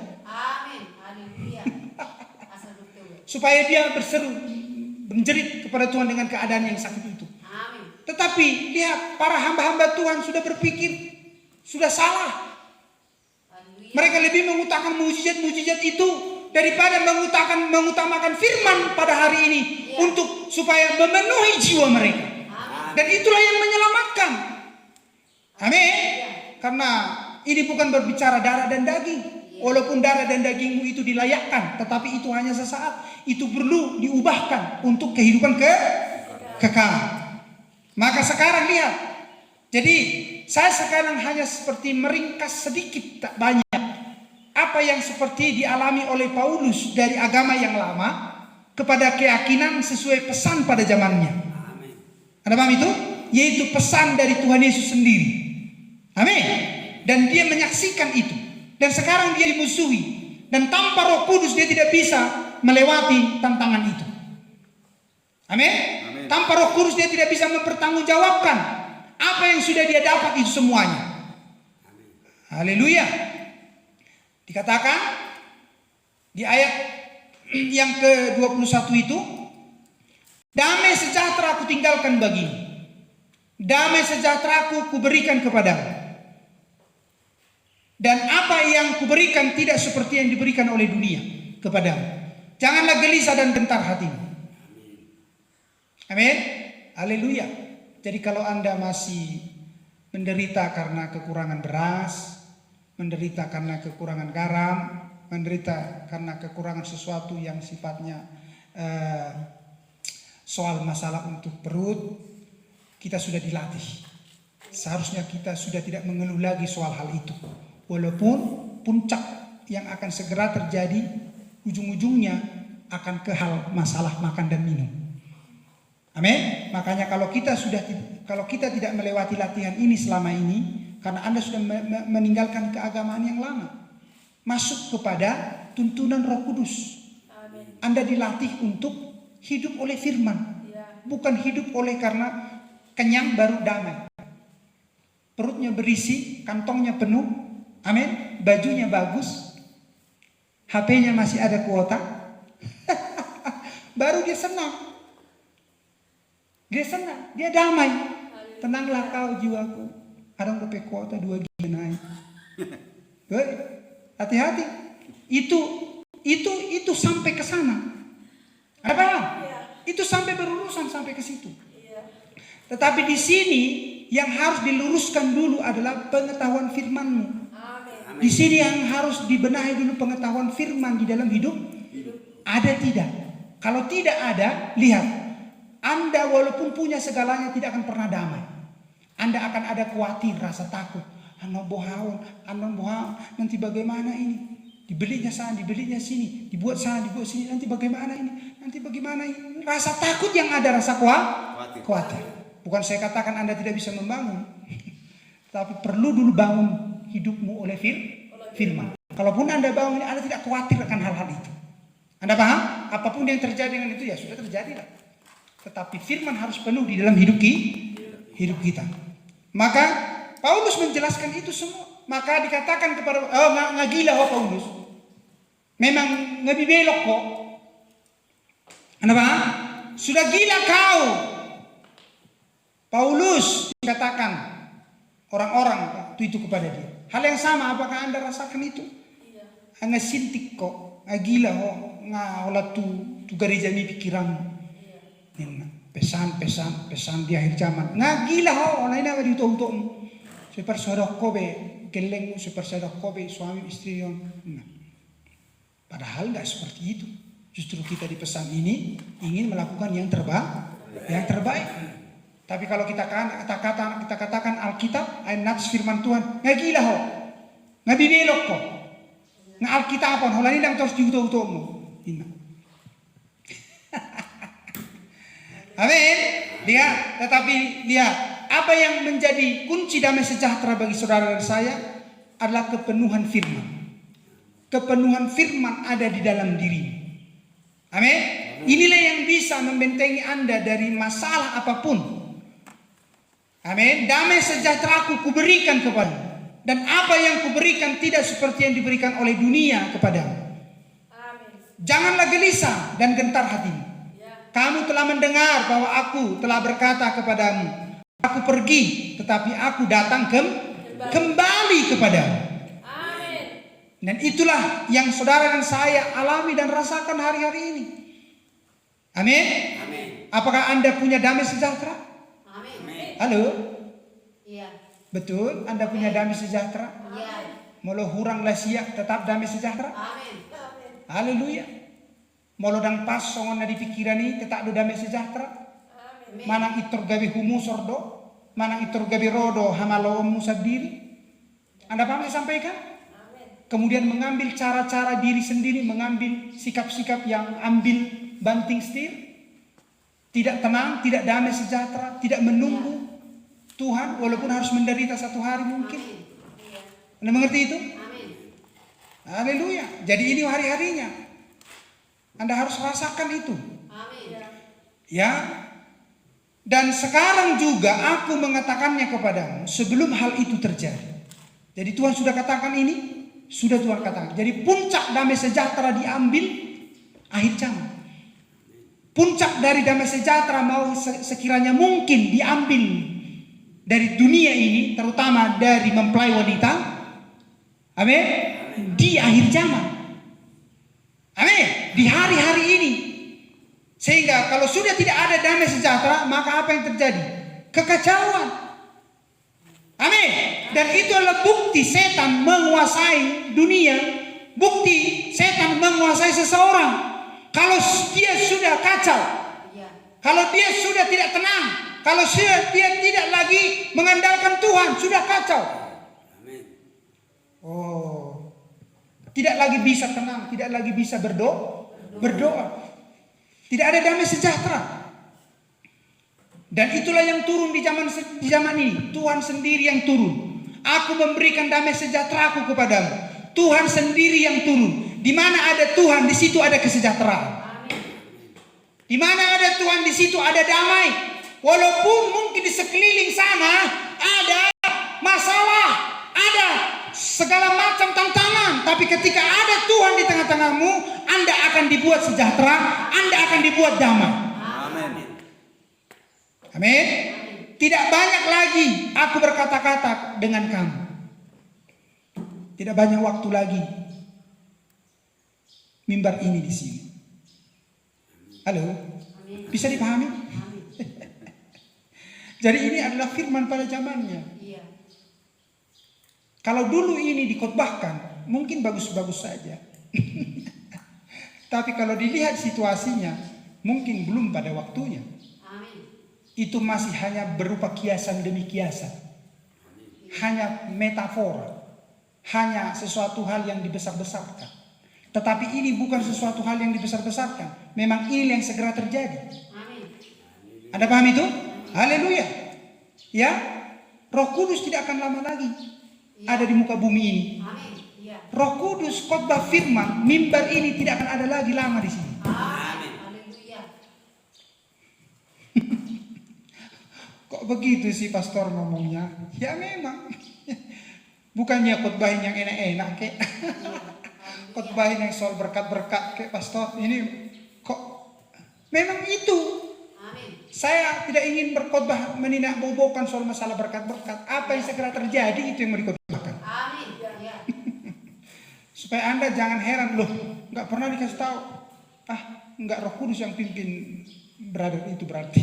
Supaya dia berseru, menjerit kepada Tuhan dengan keadaan yang sakit itu. Tetapi lihat, para hamba-hamba Tuhan sudah berpikir, sudah salah. Mereka lebih mengutamakan mujizat-mujizat itu daripada mengutamakan firman pada hari ini untuk supaya memenuhi jiwa mereka. Dan itulah yang menyelamatkan. Amin. Karena ini bukan berbicara darah dan daging. Walaupun darah dan dagingmu itu dilayakkan, tetapi itu hanya sesaat. Itu perlu diubahkan untuk kehidupan kekal. Maka sekarang lihat. Jadi saya sekarang hanya seperti meringkas sedikit, tak banyak. Apa yang seperti dialami oleh Paulus dari agama yang lama kepada keyakinan sesuai pesan pada zamannya. Anda paham itu? Yaitu pesan dari Tuhan Yesus sendiri. Amin. Dan dia menyaksikan itu. Dan sekarang dia dimusuhi. Dan tanpa Roh Kudus dia tidak bisa melewati tantangan itu. Amin. Tanpa Roh Kudus dia tidak bisa mempertanggungjawabkan apa yang sudah dia dapat itu semuanya. Haleluya. Dikatakan di ayat yang ke-21 itu, damai sejahtera aku tinggalkan bagimu. Damai sejahtera aku kuberikan kepadamu. Dan apa yang kuberikan tidak seperti yang diberikan oleh dunia kepadamu. Janganlah gelisah dan gentar hatimu. Amin. Haleluya. Jadi kalau Anda masih menderita karena kekurangan beras, menderita karena kekurangan garam, menderita karena kekurangan sesuatu yang sifatnya soal masalah untuk perut, kita sudah dilatih. Seharusnya kita sudah tidak mengeluh lagi soal hal itu. Walaupun puncak yang akan segera terjadi, ujung-ujungnya akan ke hal masalah makan dan minum. Amin. Makanya kalau kita tidak melewati latihan ini selama ini, karena Anda sudah meninggalkan keagamaan yang lama, masuk kepada tuntunan Roh Kudus. Amin. Anda dilatih untuk hidup oleh firman, bukan hidup oleh karena kenyang baru damai. Perutnya berisi, kantongnya penuh, amin, bajunya bagus, HP-nya masih ada kuota, baru dia senang. Dia senang, dia damai. Tenanglah kau jiwaku. Ada udah kuota 2 GB naik. Hati-hati. Itu sampai ke sana. Ada paham? Itu sampai berurusan sampai ke situ. Tetapi di sini yang harus diluruskan dulu adalah pengetahuan firman-Mu. Di sini yang harus dibenahi dulu pengetahuan firman di dalam hidup. Ada tidak? Kalau tidak ada, lihat. Anda walaupun punya segalanya tidak akan pernah damai. Anda akan ada khawatir, rasa takut. Anon bohaun, nanti bagaimana ini? Dibelinya sana, dibelinya sini, dibuat sana, dibuat sini, nanti bagaimana ini? Nanti bagaimana ini? Rasa takut yang ada, rasa khawatir. Bukan saya katakan Anda tidak bisa membangun. Tapi perlu dulu bangun hidupmu oleh firman. Kalaupun Anda bangun, Anda tidak khawatir akan hal-hal itu. Anda paham? Apapun yang terjadi dengan itu ya sudah terjadi lah. Tetapi firman harus penuh di dalam hidup kita. Maka Paulus menjelaskan itu semua. Maka dikatakan kepada, nggak gila Paulus. Memang lebih belok kok. Kenapa? Sudah gila kau. Paulus dikatakan orang-orang waktu itu kepada dia. Hal yang sama apakah Anda rasakan itu? Anga sintik kok, gila kok, olah tu gereja ni pikiranmu. Pesan di akhir zaman. Gila kok, olah ini apa diutuh-utuhmu. Seperti kobe, gelengmu seperti kobe, suami istri yang. Padahal nggak seperti itu. Justru kita di pesan ini ingin melakukan yang terbaik. Tapi kalau kita katakan Alkitab, ayat nats firman Tuhan, nggak gila kok, nggak belok kok. Nga Alkitab pun, hola ini terus diutuh-utuhmu. Amin. Tetapi lihat, apa yang menjadi kunci damai sejahtera bagi saudara dan saya adalah kepenuhan firman. Kepenuhan firman ada di dalam diri. Amin. Inilah yang bisa membentengi Anda dari masalah apapun. Amin. Damai sejahtera ku berikan kepadamu. Dan apa yang kuberikan tidak seperti yang diberikan oleh dunia kepadamu. Amin. Janganlah gelisah dan gentar hatimu. Kamu telah mendengar bahwa aku telah berkata kepadamu, aku pergi, tetapi aku datang kembali kepadamu. Amin. Dan itulah yang saudara dan saya alami dan rasakan hari-hari ini. Amin. Amin. Apakah Anda punya damai sejahtera? Amin. Halo? Iya. Betul, Anda punya damai sejahtera? Iya. Molo hurang siak tetap damai sejahtera? Amin. Haleluya. Molo dang pas songon na di pikiran ini tetap do damai sejahtera? Amin. Manang itor gabi humusor do, manang itor gabi rodo hamalawam musabdiri. Anda paham saya sampaikan? Amin. Kemudian mengambil cara-cara diri sendiri, mengambil sikap-sikap yang ambil banting setir. Tidak tenang, tidak damai sejahtera, tidak menunggu Tuhan walaupun harus menderita satu hari mungkin. Anda mengerti itu? Amin. Haleluya. Jadi ini hari-harinya. Anda harus rasakan itu. Amin. Ya. Dan sekarang juga aku mengatakannya kepadamu sebelum hal itu terjadi. Jadi Tuhan sudah katakan ini, sudah Tuhan katakan. Jadi puncak damai sejahtera diambil akhir zaman. Puncak dari damai sejahtera mau sekiranya mungkin diambil dari dunia ini, terutama dari mempelai wanita, amin, di akhir zaman, amin, di hari-hari ini. Sehingga kalau sudah tidak ada damai sejahtera, maka apa yang terjadi? Kekacauan, amin. Dan itu adalah bukti setan menguasai dunia, bukti setan menguasai seseorang. Kalau dia sudah kacau, kalau dia sudah tidak tenang, kalau dia tidak lagi mengandalkan Tuhan, sudah kacau. Oh, tidak lagi bisa tenang, tidak lagi bisa berdoa. Tidak ada damai sejahtera. Dan itulah yang turun di zaman ini. Tuhan sendiri yang turun. Aku memberikan damai sejahteraku kepadamu. Tuhan sendiri yang turun. Di mana ada Tuhan, di situ ada kesejahteraan. Di mana ada Tuhan, di situ ada damai. Walaupun mungkin di sekeliling sana ada masalah, ada segala macam tantangan, tapi ketika ada Tuhan di tengah-tengahmu, Anda akan dibuat sejahtera, Anda akan dibuat damai. Amin. Amin. Tidak banyak lagi aku berkata-kata dengan kamu. Tidak banyak waktu lagi mimbar ini di sini. Halo, bisa dipahami? Jadi ini adalah firman pada zamannya. Iya. Kalau dulu ini dikhotbahkan, mungkin bagus-bagus saja. Tapi kalau dilihat situasinya, mungkin belum pada waktunya. Amin. Itu masih hanya berupa kiasan demi kiasan. Hanya metafora. Hanya sesuatu hal yang dibesar-besarkan. Tetapi ini bukan sesuatu hal yang dibesar-besarkan. Memang ini yang segera terjadi. Amin. Anda paham itu? Haleluya. Ya, Roh Kudus tidak akan lama lagi ada di muka bumi ini. Amin. Ya. Roh Kudus khotbah firman, mimbar ini tidak akan ada lagi lama di sini. Amin. Haleluya. Kok begitu sih pastor ngomongnya? Ya memang. Bukannya khotbah yang enak-enak kek. khotbahin yang soal berkat-berkat kayak pastor ini kok memang itu. Amin. Saya tidak ingin berkhotbah meninak bobokan soal masalah berkat-berkat. Apa yang segera terjadi itu yang mau dikhotbahkan. Amin. Ya. Supaya Anda jangan heran, loh nggak pernah dikasih tahu. Nggak Roh Kudus yang pimpin brother itu berarti.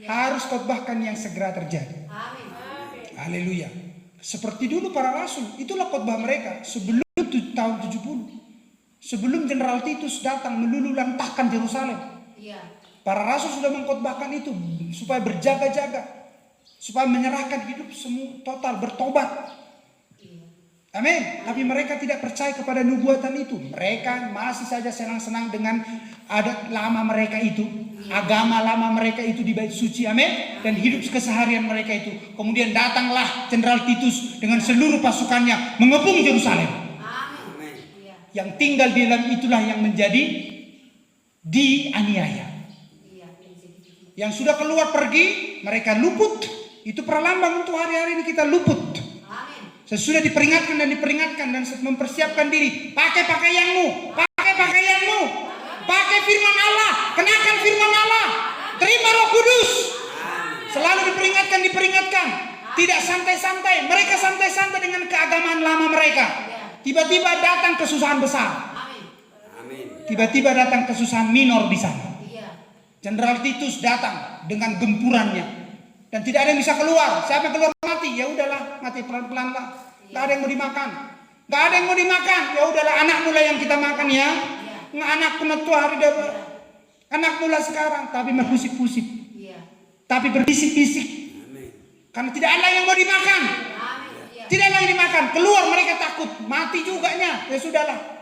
Harus khotbahkan yang segera terjadi. Amin. Haleluya. Seperti dulu para rasul, itulah khotbah mereka sebelum tahun 70. Sebelum Jenderal Titus datang melulu lantahkan Yerusalem. Iya. Para rasul sudah mengkhotbahkan itu supaya berjaga-jaga, supaya menyerahkan hidup semua total, bertobat. Iya. Amin. Tapi mereka tidak percaya kepada nubuatan itu. Mereka masih saja senang-senang dengan adat lama mereka itu, agama lama mereka itu di bait suci. Amin. Dan hidup keseharian mereka itu. Kemudian datanglah Jenderal Titus dengan seluruh pasukannya mengepung Yerusalem. Amin. Iya. Yang tinggal di dalam itulah yang menjadi dianiaya. Iya. Yang sudah keluar pergi, mereka luput. Itu perlambang untuk hari-hari ini kita luput. Amin. Sesudah diperingatkan dan mempersiapkan diri. Pakai pakaianmu, pakai firman Allah, kenakan firman Allah, terima Roh Kudus. Selalu diperingatkan. Tidak santai-santai. Mereka santai-santai dengan keagamaan lama mereka. Tiba-tiba datang kesusahan besar. Amin. Tiba-tiba datang kesusahan minor di sana. Iya. Jenderal Titus datang dengan gempurannya dan tidak ada yang bisa keluar. Siapa yang keluar mati? Ya udahlah, mati pelan-pelan lah. Gak ada yang mau dimakan. Ya udahlah, anak mula yang kita makan ya. Nggak anak penetua hari dapat. Anak mula sekarang, tapi berpusik-pusik, Iya. tapi berbisik-bisik. Karena tidak ada yang mau dimakan. Amin. Iya. Tidak ada yang dimakan. Keluar mereka takut mati juga nya. Ya sudahlah.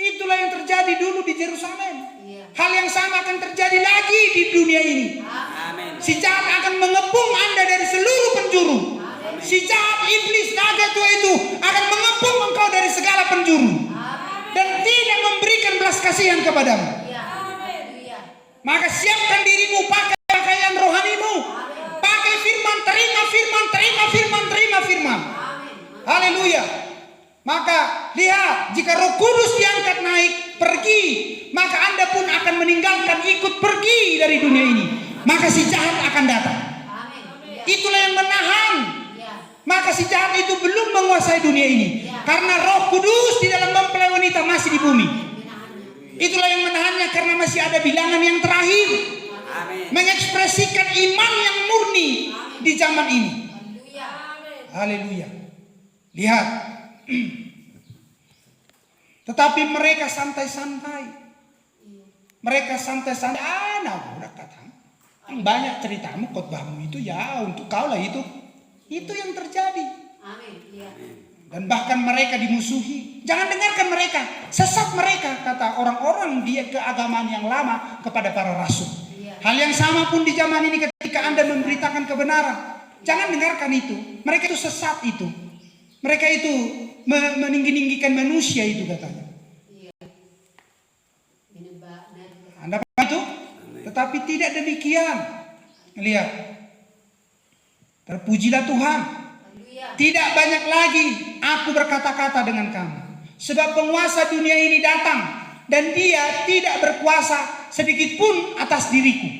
Itulah yang terjadi dulu di Yerusalem. Iya. Hal yang sama akan terjadi lagi di dunia ini. Amin. Si jahat akan mengepung Anda dari seluruh penjuru. Si jahat iblis naga tua itu akan mengepung engkau dari segala penjuru. Dan tidak memberikan belas kasihan kepadamu. Iya. Iya. Maka siapkan dirimu, pakai pakaian rohanimu. Pakai firman, terima firman. Amin. Haleluya. Maka lihat, jika Roh Kudus diangkat naik pergi, maka Anda pun akan meninggalkan, ikut pergi dari dunia ini. Maka si jahat akan datang. Amin. Iya. Itulah yang menahan. Iya. Maka si jahat itu belum menguasai dunia ini. Karena Roh Kudus di dalam mempelai wanita masih di bumi. Itulah yang menahannya karena masih ada bilangan yang terakhir. Amin. Mengekspresikan iman yang murni di zaman ini. Haleluya. Haleluya. Lihat. Tetapi mereka santai-santai. Mereka santai-santai. Udah kata. Banyak ceritamu, khotbahmu itu ya untuk kau lah itu. Itu yang terjadi. Amin. Iya. Dan bahkan mereka dimusuhi. Jangan dengarkan mereka. Sesat mereka, kata orang-orang di keagamaan yang lama kepada para rasul. Hal yang sama pun di zaman ini ketika Anda memberitakan kebenaran. Jangan dengarkan itu. Mereka itu sesat itu. Mereka itu meninggi-ninggikan manusia itu katanya. Iya. Anda paham itu? Tetapi tidak demikian. Lihat. Terpujilah Tuhan. Haleluya. Tidak banyak lagi aku berkata-kata dengan kamu. Sebab penguasa dunia ini datang. Dan dia tidak berkuasa sedikit pun atas diriku.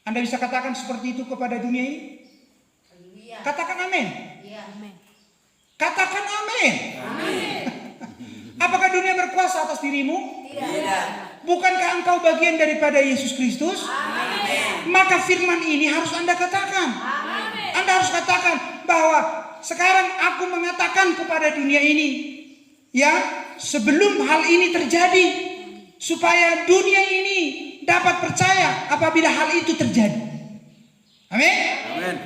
Anda bisa katakan seperti itu kepada dunia ini? Haleluya. Katakan amin. Iya. Amin. Katakan amin. Amin. Apakah dunia berkuasa atas dirimu? Tidak. Bukankah engkau bagian daripada Yesus Kristus? Amin. Maka firman ini harus Anda katakan. Amin. Anda harus katakan bahwa sekarang aku mengatakan kepada dunia ini, ya, sebelum hal ini terjadi, supaya dunia ini dapat percaya apabila hal itu terjadi. Amin.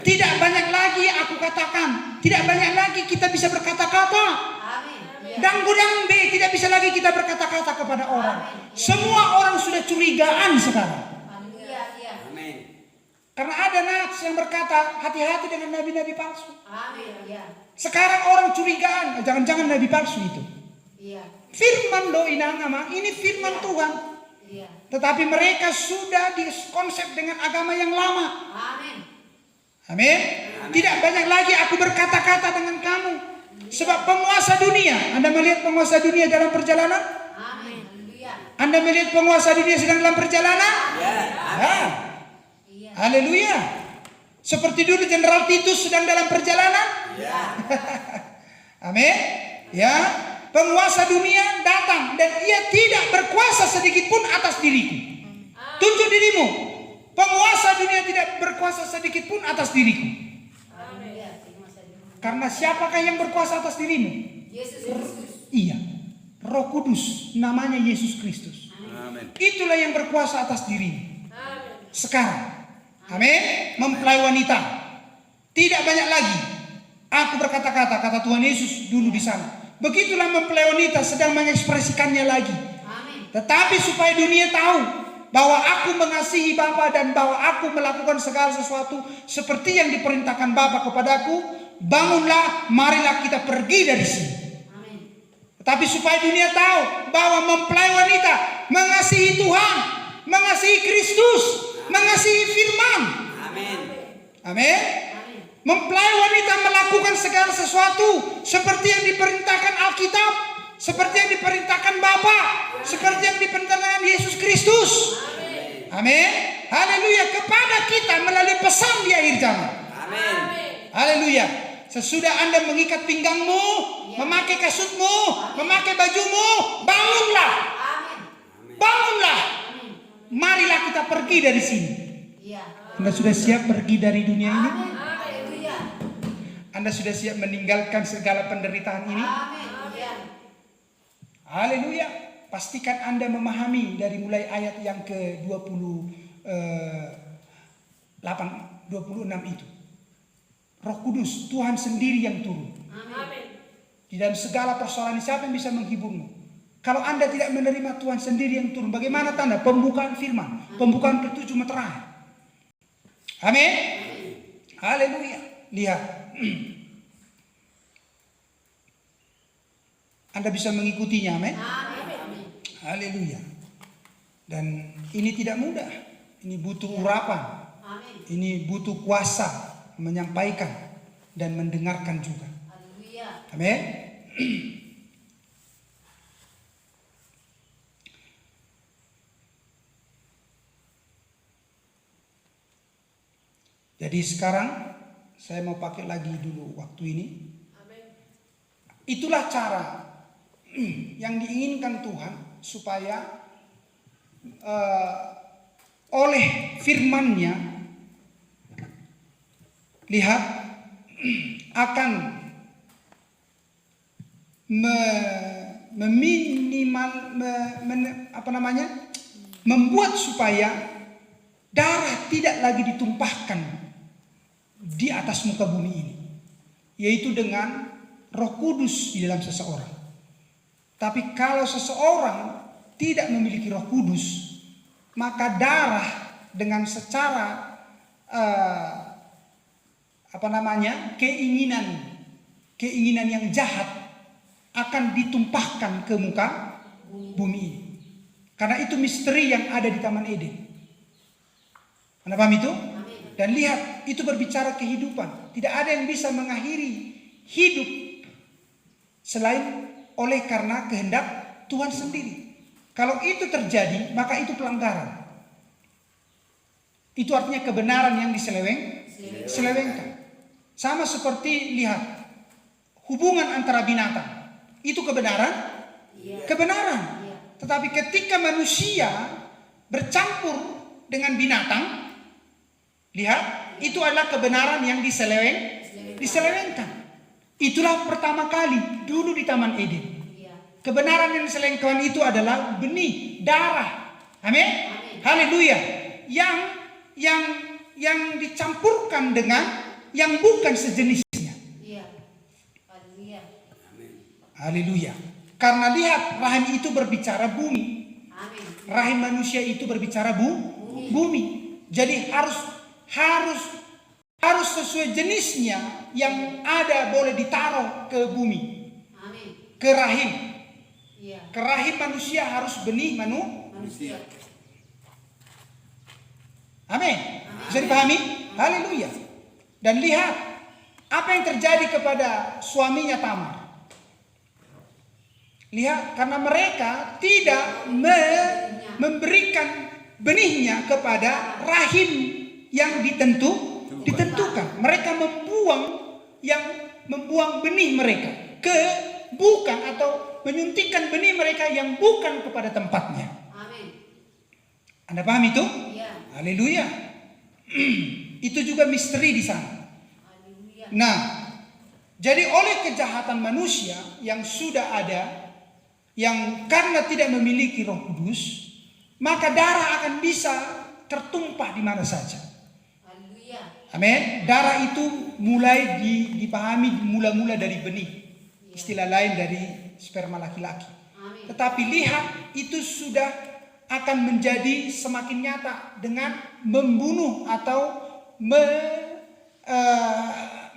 Tidak banyak lagi aku katakan, tidak banyak lagi kita bisa berkata-kata. Amin. Dang-gudang B tidak bisa lagi kita berkata-kata kepada orang. Semua orang sudah curigaan sekarang. Haleluya. Iya. Amin. Karena ada nats yang berkata hati-hati dengan nabi-nabi palsu. Amin. Iya. Sekarang orang curigaan, jangan-jangan nabi palsu itu. Iya. Firman do inangama, ini firman Tuhan. Iya. Tetapi mereka sudah dikonsep dengan agama yang lama. Amin. Amin. Tidak banyak lagi aku berkata-kata dengan kamu. Sebab penguasa dunia, Anda melihat penguasa dunia dalam perjalanan? Amin. Haleluya. Anda melihat penguasa dunia sedang dalam perjalanan? Ya. Ya. Iya. Haleluya. Seperti dulu Jenderal Titus sedang dalam perjalanan? Ya. Amin. Ya. Penguasa dunia datang dan ia tidak berkuasa sedikit pun atas diriku. Tunjuk dirimu. Penguasa dunia tidak berkuasa sedikit pun atas diriku. Haleluya. Penguasa dunia. Karena siapakah yang berkuasa atas dirimu? Yesus Kristus. Iya. Roh Kudus, namanya Yesus Kristus. Amin. Itulah yang berkuasa atas dirimu. Sekarang. Amin. Mempelai wanita. Tidak banyak lagi aku berkata-kata, kata Tuhan Yesus dulu di sana. Begitulah mempelai wanita sedang mengekspresikannya lagi. Amin. Tetapi supaya dunia tahu bahwa aku mengasihi Bapa dan bahwa aku melakukan segala sesuatu seperti yang diperintahkan Bapa kepadaku, bangunlah, marilah kita pergi dari sini. Amin. Tetapi supaya dunia tahu bahwa mempelai wanita mengasihi Tuhan, mengasihi Kristus, mengasihi firman. Amin. Amin. Amin. Mempelai wanita melakukan segala sesuatu seperti yang diperintahkan Alkitab, seperti yang diperintahkan Bapa, seperti yang diperintahkan Yesus Kristus. Amin. Haleluya. Kepada kita melalui pesan di akhir zaman. Amin. Haleluya. Sesudah Anda mengikat pinggangmu, memakai kasutmu, memakai bajumu, bangunlah. Amin. Bangunlah. Amin. Marilah kita pergi dari sini. Iya. Anda sudah siap pergi dari dunia ini? Amin. Haleluya. Anda sudah siap meninggalkan segala penderitaan ini? Amin. Iya. Haleluya. Pastikan Anda memahami dari mulai ayat yang ke-26 itu. Roh Kudus, Tuhan sendiri yang turun. Amin. Di dalam segala persoalan ini, siapa yang bisa menghiburmu? Kalau Anda tidak menerima Tuhan sendiri yang turun, bagaimana tanda? Pembukaan firman. Pembukaan ke-7 meterai. Amin. Haleluya. Lihat. Anda bisa mengikutinya. Amin. Amin. Haleluya. Dan ini tidak mudah. Ini butuh urapan. Amin. Ini butuh kuasa menyampaikan dan mendengarkan juga. Haleluya. Amin. Jadi sekarang saya mau pakai lagi dulu waktu ini. Itulah cara yang diinginkan Tuhan supaya oleh firman-Nya, lihat, akan membuat supaya darah tidak lagi ditumpahkan di atas muka bumi ini, yaitu dengan Roh Kudus di dalam seseorang. Tapi kalau seseorang tidak memiliki Roh Kudus, maka darah dengan secara keinginan yang jahat akan ditumpahkan ke muka bumi ini. Karena itu misteri yang ada di Taman Eden. Anda paham itu? Dan lihat, itu berbicara kehidupan. Tidak ada yang bisa mengakhiri hidup selain oleh karena kehendak Tuhan sendiri. Kalau itu terjadi, maka itu pelanggaran. Itu artinya kebenaran yang diselewengkan. Sama seperti lihat, hubungan antara binatang. Itu kebenaran? Kebenaran. Tetapi ketika manusia bercampur dengan binatang, lihat, itu adalah kebenaran yang diselewengkan. Itulah pertama kali dulu di Taman Eden. Kebenaran yang diselewengkan itu adalah benih, darah. Amin. Haleluya. Yang dicampurkan dengan yang bukan sejenisnya. Haleluya. Haleluya. Karena lihat, rahim itu berbicara bumi. Rahim manusia itu berbicara bumi. Jadi harus sesuai jenisnya yang ada boleh ditaruh ke bumi. Ke rahim. Ke rahim manusia harus benih manusia. Amin. Bisa dipahami? Haleluya. Dan lihat apa yang terjadi kepada suaminya Tamar. Lihat, karena mereka tidak memberikan benihnya kepada rahim yang ditentukan. Mereka membuang benih mereka ke bukan, atau menyuntikkan benih mereka yang bukan kepada tempatnya. Amin. Anda paham itu? Iya. Haleluya. Itu juga misteri di sana. Haleluya. Nah, jadi oleh kejahatan manusia yang sudah ada, yang karena tidak memiliki Roh Kudus, maka darah akan bisa tertumpah di mana saja. Haleluya. Amin. Darah itu mulai dipahami mula-mula dari benih. Istilah lain dari sperma laki-laki. Amin. Tetapi lihat, itu sudah akan menjadi semakin nyata dengan membunuh atau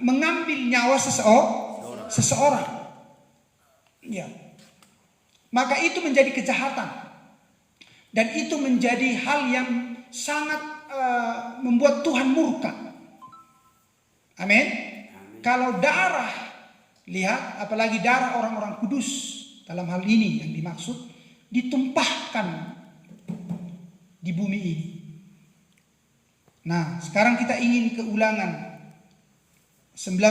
mengambil nyawa seseorang. Ya. Maka itu menjadi kejahatan. Dan itu menjadi hal yang sangat membuat Tuhan murka. Amin. Kalau darah, lihat, apalagi darah orang-orang kudus, dalam hal ini yang dimaksud, ditumpahkan di bumi ini. Nah, sekarang kita ingin ke Ulangan 19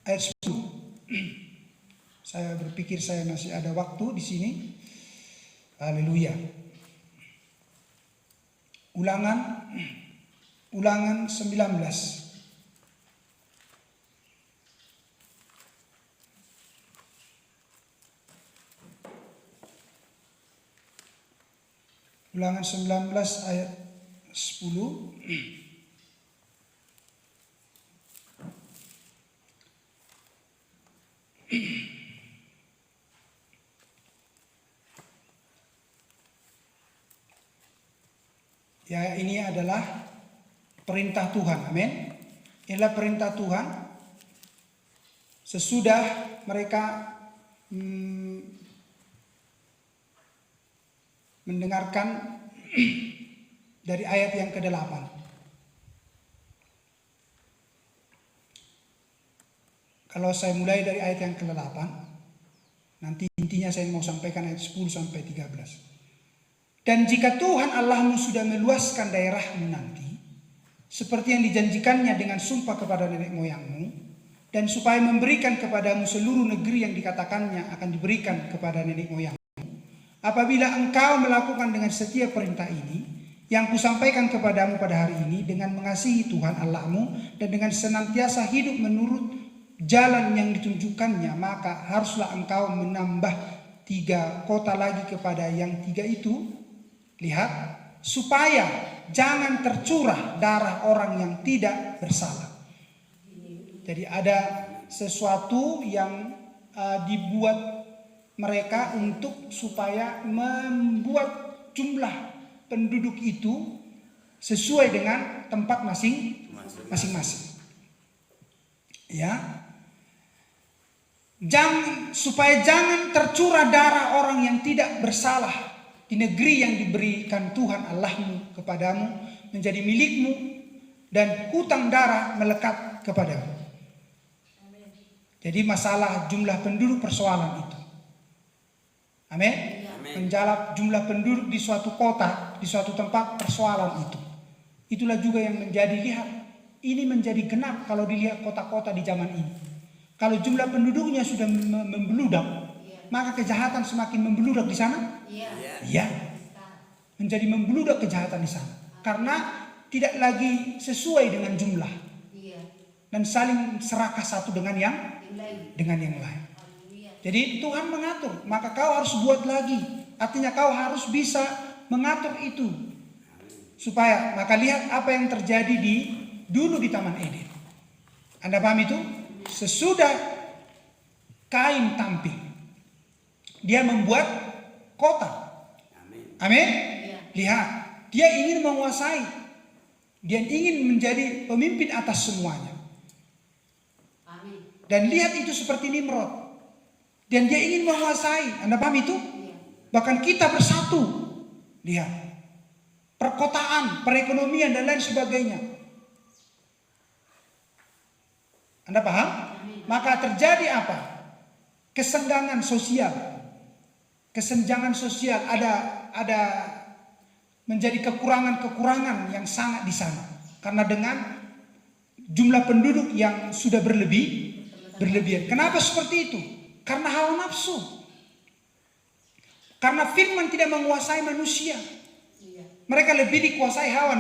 ayat 10. Saya berpikir saya masih ada waktu di sini. Haleluya. Ulangan 19. Ulangan 19 ayat 10. Ya, ini adalah perintah Tuhan. Amin. Inilah perintah Tuhan. Sesudah mereka mendengarkan dari ayat yang ke-8. Kalau saya mulai dari ayat yang ke-8, nanti intinya saya mau sampaikan ayat 10 sampai 13. Dan jika Tuhan Allahmu sudah meluaskan daerahmu nanti, seperti yang dijanjikannya dengan sumpah kepada nenek moyangmu, dan supaya memberikan kepadamu seluruh negeri yang dikatakannya akan diberikan kepada nenek moyangmu, apabila engkau melakukan dengan setia perintah ini, yang kusampaikan kepadamu pada hari ini, dengan mengasihi Tuhan Allahmu, dan dengan senantiasa hidup menurut jalan yang ditunjukkannya, maka haruslah engkau menambah 3 kota lagi kepada yang 3 itu. Lihat, supaya jangan tercurah darah orang yang tidak bersalah. Jadi ada sesuatu yang dibuat mereka untuk supaya membuat jumlah penduduk itu sesuai dengan tempat masing-masing. Ya. Supaya jangan tercurah darah orang yang tidak bersalah di negeri yang diberikan Tuhan Allahmu kepadamu menjadi milikmu, dan hutang darah melekat kepadamu. Jadi masalah jumlah penduduk persoalan itu. Amin. Menjawab jumlah penduduk di suatu kota, di suatu tempat persoalan itu. Itulah juga yang menjadi, lihat, ini menjadi genap kalau dilihat kota-kota di zaman ini. Kalau jumlah penduduknya sudah membeludak, maka kejahatan semakin membeludak di sana. Iya. Menjadi membeludak kejahatan di sana. Karena tidak lagi sesuai dengan jumlah. Dan saling serakah satu dengan yang lain. Jadi Tuhan mengatur, maka kau harus buat lagi. Artinya kau harus bisa mengatur itu. Supaya, maka lihat apa yang terjadi dulu di Taman Eden. Anda paham itu? Sesudah Kain tampil, dia membuat kota. Amin. Lihat, dia ingin menguasai. Dia ingin menjadi pemimpin atas semuanya. Dan lihat itu seperti Nimrod. Dan dia ingin menguasai. Anda paham itu? Bahkan kita bersatu. Lihat. Perkotaan, perekonomian dan lain sebagainya. Anda paham? Maka terjadi apa? kesenjangan sosial. Kesenjangan sosial ada menjadi kekurangan-kekurangan yang sangat di sana. Karena dengan jumlah penduduk yang sudah berlebihan. Kenapa seperti itu? Karena hawa nafsu. Karena firman tidak menguasai manusia. Mereka lebih dikuasai hawa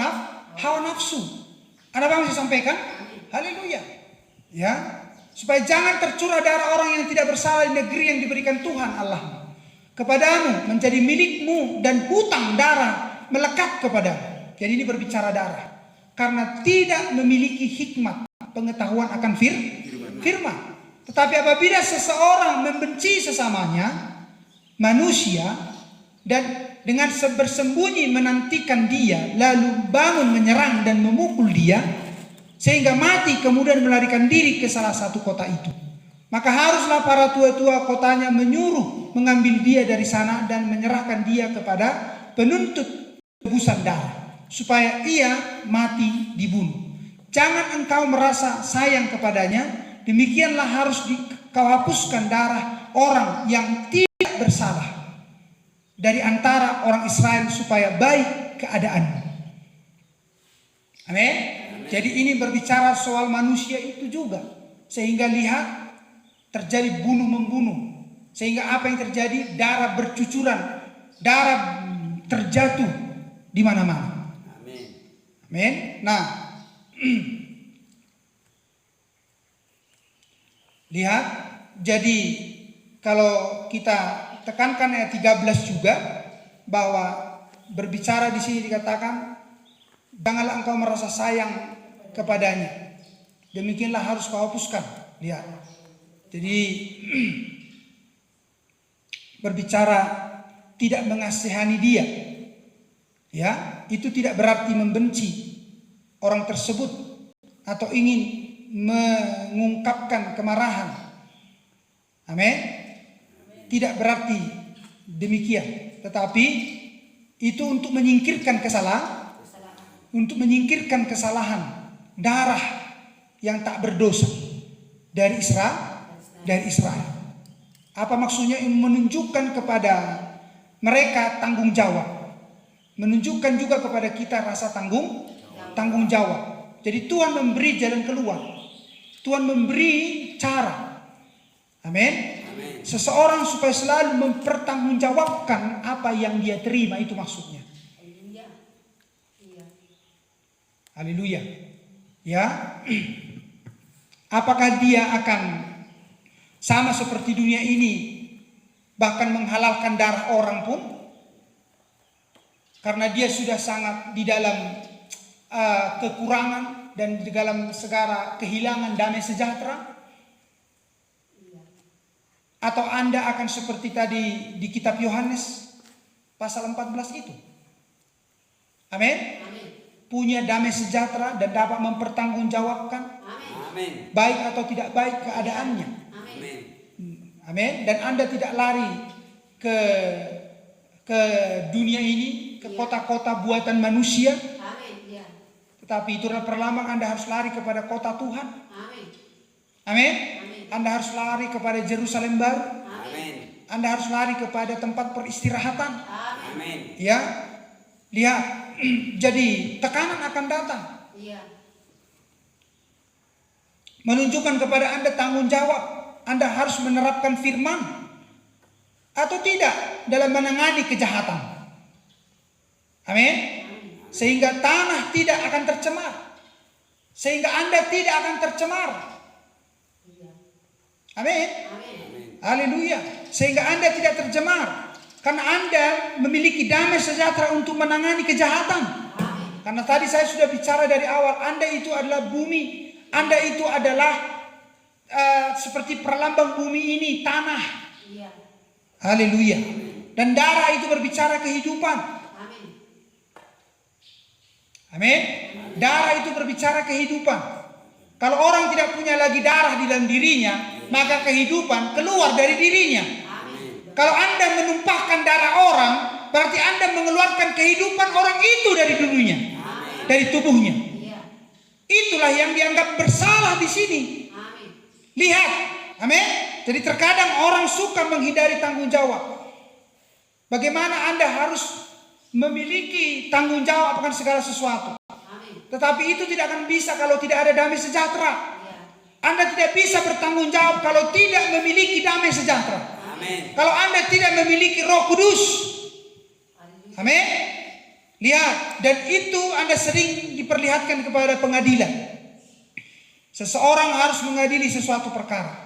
nafsu. Ada apa yang saya sampaikan? Haleluya. Ya, supaya jangan tercurah darah orang yang tidak bersalah di negeri yang diberikan Tuhan Allah kepadamu menjadi milikmu, dan hutang darah melekat kepadamu. Jadi ini berbicara darah. Karena tidak memiliki hikmat pengetahuan akan firman. Tetapi apabila seseorang membenci sesamanya manusia dan dengan bersembunyi menantikan dia, lalu bangun menyerang dan memukul dia sehingga mati, kemudian melarikan diri ke salah satu kota itu, maka haruslah para tua-tua kotanya menyuruh mengambil dia dari sana dan menyerahkan dia kepada penuntut tebusan darah, supaya ia mati dibunuh. Jangan engkau merasa sayang kepadanya, demikianlah harus kau hapuskan darah orang yang tidak bersalah dari antara orang Israel, supaya baik keadaanmu. Amin. Jadi ini berbicara soal manusia itu juga. Sehingga lihat terjadi bunuh-membunuh. Sehingga apa yang terjadi? Darah bercucuran, darah terjatuh di mana-mana. Amin. Amin. Nah, lihat, jadi kalau kita tekankan ayat 13 juga, bahwa berbicara di sini dikatakan, janganlah engkau merasa sayang kepadanya, demikianlah harus kau hapuskan. Lihat, jadi berbicara tidak mengasihani dia, ya, itu tidak berarti membenci orang tersebut atau ingin mengungkapkan kemarahan. Amin. Tidak berarti demikian, tetapi itu untuk menyingkirkan kesalahan darah yang tak berdosa dari Israel. Apa maksudnya? Menunjukkan kepada mereka tanggung jawab, menunjukkan juga kepada kita rasa tanggung jawab. Jadi Tuhan memberi jalan keluar, Tuhan memberi cara. Amin. Seseorang supaya selalu mempertanggungjawabkan apa yang dia terima, itu maksudnya. Haleluya. Ya. Apakah dia akan sama seperti dunia ini, bahkan menghalalkan darah orang pun? Karena dia sudah sangat di dalam kekurangan dan di dalam segala kehilangan damai sejahtera? Atau Anda akan seperti tadi di kitab Yohanes pasal 14 itu? Amin. Punya damai sejahtera dan dapat mempertanggungjawabkan baik atau tidak baik keadaannya. Amin. Dan Anda tidak lari ke dunia ini, ke kota-kota buatan manusia. Tetapi itu adalah perlambang Anda harus lari kepada kota Tuhan. Amin. Anda harus lari kepada Yerusalem baru. Anda harus lari kepada tempat peristirahatan. Ya. Lihat, jadi tekanan akan datang. Menunjukkan kepada Anda tanggung jawab. Anda harus menerapkan firman atau tidak dalam menangani kejahatan. Amin. Sehingga tanah tidak akan tercemar. Sehingga Anda tidak akan tercemar. Amin. Haleluya. Sehingga Anda tidak tercemar. Karena Anda memiliki damai sejahtera untuk menangani kejahatan. Karena tadi saya sudah bicara dari awal, Anda itu adalah bumi. Anda itu adalah seperti perlambang bumi ini, tanah. Haleluya. Dan darah itu berbicara kehidupan. Amin. Darah itu berbicara kehidupan. Kalau orang tidak punya lagi darah di dalam dirinya, maka kehidupan keluar dari dirinya. Kalau Anda menumpahkan darah orang, berarti Anda mengeluarkan kehidupan orang itu dari dulunya, dari tubuhnya. Itulah yang dianggap bersalah di sini. Lihat, amin. Jadi terkadang orang suka menghindari tanggung jawab. Bagaimana Anda harus memiliki tanggung jawab akan segala sesuatu. Amin. Tetapi itu tidak akan bisa kalau tidak ada damai sejahtera. Ya. Anda tidak bisa bertanggung jawab kalau tidak memiliki damai sejahtera. Amin. Kalau Anda tidak memiliki Roh Kudus. Haleluya. Amin. Lihat, dan itu Anda sering diperlihatkan kepada pengadilan. Seseorang harus mengadili sesuatu perkara.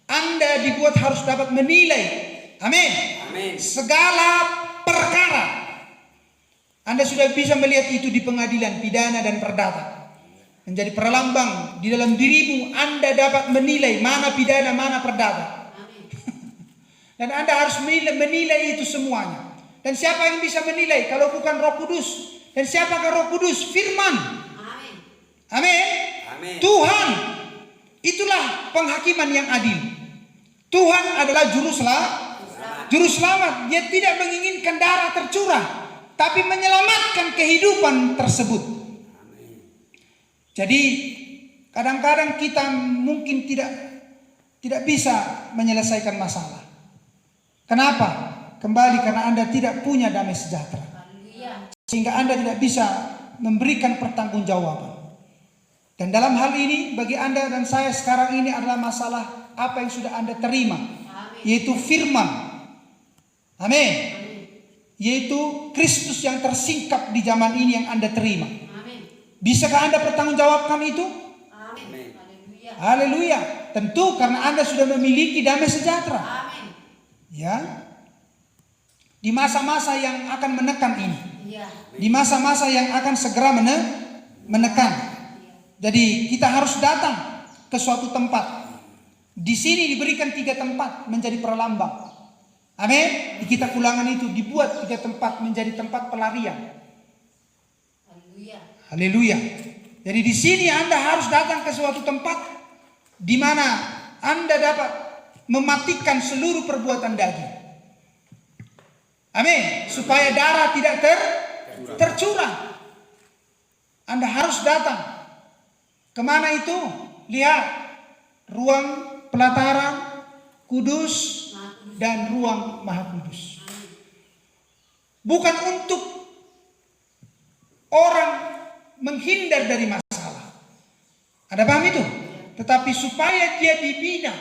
Anda dibuat harus dapat menilai. Amin. Amin. Segala perkara. Anda sudah bisa melihat itu di pengadilan pidana dan perdata. Menjadi perlambang di dalam dirimu. Anda dapat menilai mana pidana, mana perdata. Amin. Dan Anda harus menilai itu semuanya. Dan siapa yang bisa menilai kalau bukan Roh Kudus? Dan siapakah Roh Kudus? Firman. Amin. Amin. Amin. Tuhan. Itulah penghakiman yang adil. Tuhan adalah juru selamat. Dia tidak menginginkan darah tercurah, tapi menyelamatkan kehidupan tersebut. Jadi kadang-kadang kita mungkin tidak bisa menyelesaikan masalah. Kenapa? Kembali karena Anda tidak punya damai sejahtera. Haleluya. Sehingga Anda tidak bisa memberikan pertanggungjawaban. Dan dalam hal ini bagi Anda dan saya sekarang ini adalah masalah apa yang sudah Anda terima. Amin. Yaitu firman. Amin. Amin. Yaitu Kristus yang tersingkap di zaman ini yang Anda terima. Amin. Bisakah Anda pertanggungjawabkan itu? Amin. Haleluya. Haleluya. Tentu karena Anda sudah memiliki damai sejahtera. Amin. Ya. Di masa-masa yang akan menekan ini. Iya. Di masa-masa yang akan segera menekan. Jadi kita harus datang ke suatu tempat. Di sini diberikan 3 tempat menjadi perlambang. Amin. Di kitab Ulangan itu dibuat 3 tempat menjadi tempat pelarian. Haleluya. Haleluya. Jadi di sini Anda harus datang ke suatu tempat di mana Anda dapat mematikan seluruh perbuatan daging. Amin. Supaya darah tidak tercurah. Anda harus datang. Kemana itu? Lihat. Ruang pelataran kudus dan ruang maha kudus. Bukan untuk orang menghindar dari masalah. Anda paham itu? Tetapi supaya dia dibina,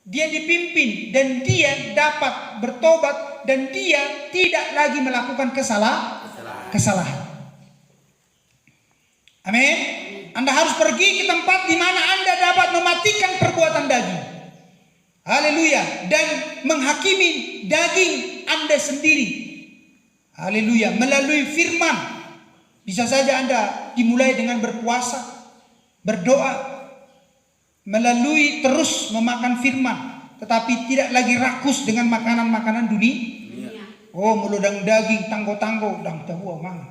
dia dipimpin, dan dia dapat bertobat, dan dia tidak lagi melakukan kesalahan. Amin. Anda harus pergi ke tempat di mana Anda dapat mematikan perbuatan daging. Haleluya. Dan menghakimi daging Anda sendiri. Haleluya. Melalui firman. Bisa saja Anda dimulai dengan berpuasa, berdoa, melalui terus memakan firman, tetapi tidak lagi rakus dengan makanan-makanan dunia. Oh, melodang daging, tanggo-tanggo, dang tahu mang.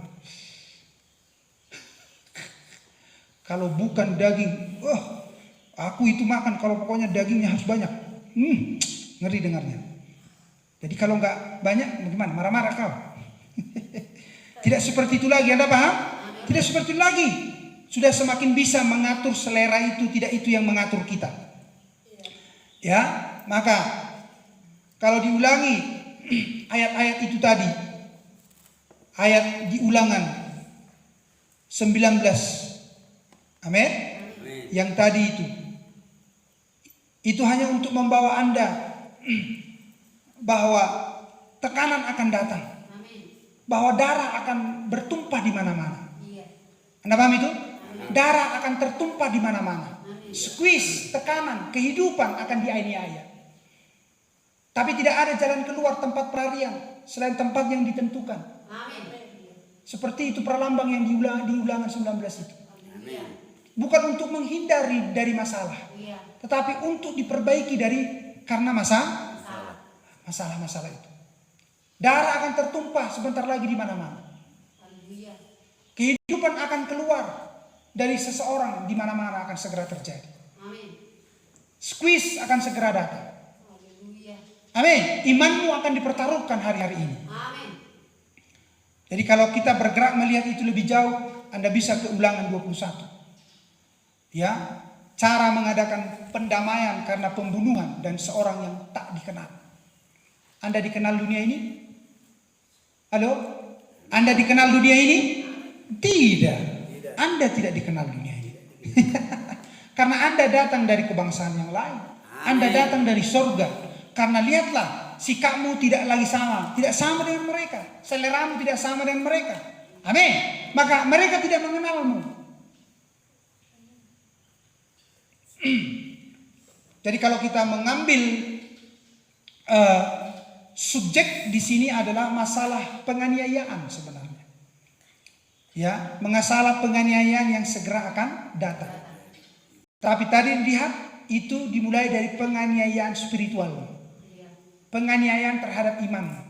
Kalau bukan daging, aku itu makan kalau pokoknya dagingnya harus banyak. Ngeri dengarnya. Jadi kalau nggak banyak, bagaimana? Marah-marah kau. Tidak seperti itu lagi, Anda paham? Tidak seperti itu lagi. Sudah semakin bisa mengatur selera itu, tidak itu yang mengatur kita. Ya, maka kalau diulangi ayat-ayat itu tadi, ayat di Ulangan 19. Amin. Yang tadi itu hanya untuk membawa Anda bahwa tekanan akan datang. Bahwa darah akan bertumpah di mana-mana. Anda paham itu? Darah akan tertumpah di mana-mana. Squeeze, tekanan, kehidupan akan dianiaya. Tapi tidak ada jalan keluar tempat pelarian selain tempat yang ditentukan. Seperti itu perlambang yang di Ulangan 19 itu. Bukan untuk menghindari dari masalah, tetapi untuk diperbaiki karena masalah-masalah itu. Darah akan tertumpah sebentar lagi di mana-mana. Kehidupan akan keluar dari seseorang di mana-mana akan segera terjadi. Squeeze akan segera datang. Amin. Imanmu akan dipertaruhkan hari-hari ini. Jadi kalau kita bergerak melihat itu lebih jauh, Anda bisa ke Ulangan 21. Ya, cara mengadakan pendamaian karena pembunuhan dan seorang yang tak dikenal. Anda dikenal dunia ini? Halo? Anda dikenal dunia ini? Tidak. Anda tidak dikenal dunia ini. Karena Anda datang dari kebangsaan yang lain. Anda datang dari sorga. Karena lihatlah, sikapmu tidak lagi sama. Tidak sama dengan mereka. Seleramu tidak sama dengan mereka. Amin. Maka mereka tidak mengenalmu. Jadi kalau kita mengambil subjek di sini adalah masalah penganiayaan sebenarnya. Ya, masalah penganiayaan yang segera akan datang. Tapi tadi lihat itu dimulai dari penganiayaan spiritual. Penganiayaan terhadap iman.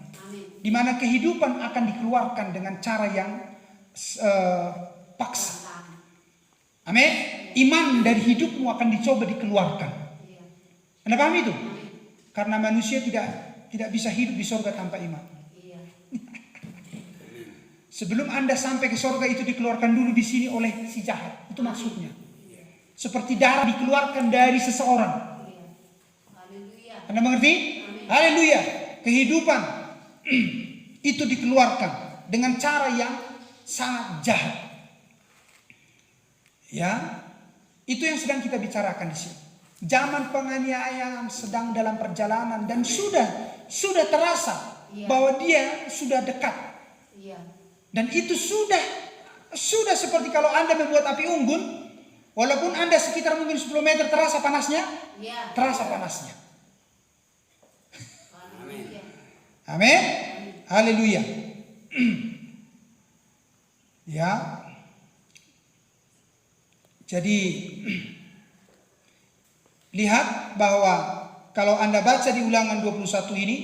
Di mana kehidupan akan dikeluarkan dengan cara yang paksa. Amin. Iman dari hidupmu akan dicoba dikeluarkan. Anda paham itu? Karena manusia tidak bisa hidup di surga tanpa iman. Sebelum Anda sampai ke surga itu dikeluarkan dulu di sini oleh si jahat. Itu maksudnya. Seperti darah dikeluarkan dari seseorang. Anda mengerti? Haleluya. Kehidupan itu dikeluarkan dengan cara yang sangat jahat. Ya, itu yang sedang kita bicarakan di sini. Zaman penganiayaan sedang dalam perjalanan dan sudah terasa bahwa dia sudah dekat. Dan itu sudah seperti kalau Anda membuat api unggun, walaupun Anda sekitar mungkin 10 meter terasa panasnya, terasa panasnya. Amin. Haleluya. Ya. Jadi lihat bahwa kalau Anda baca di Ulangan 21 ini,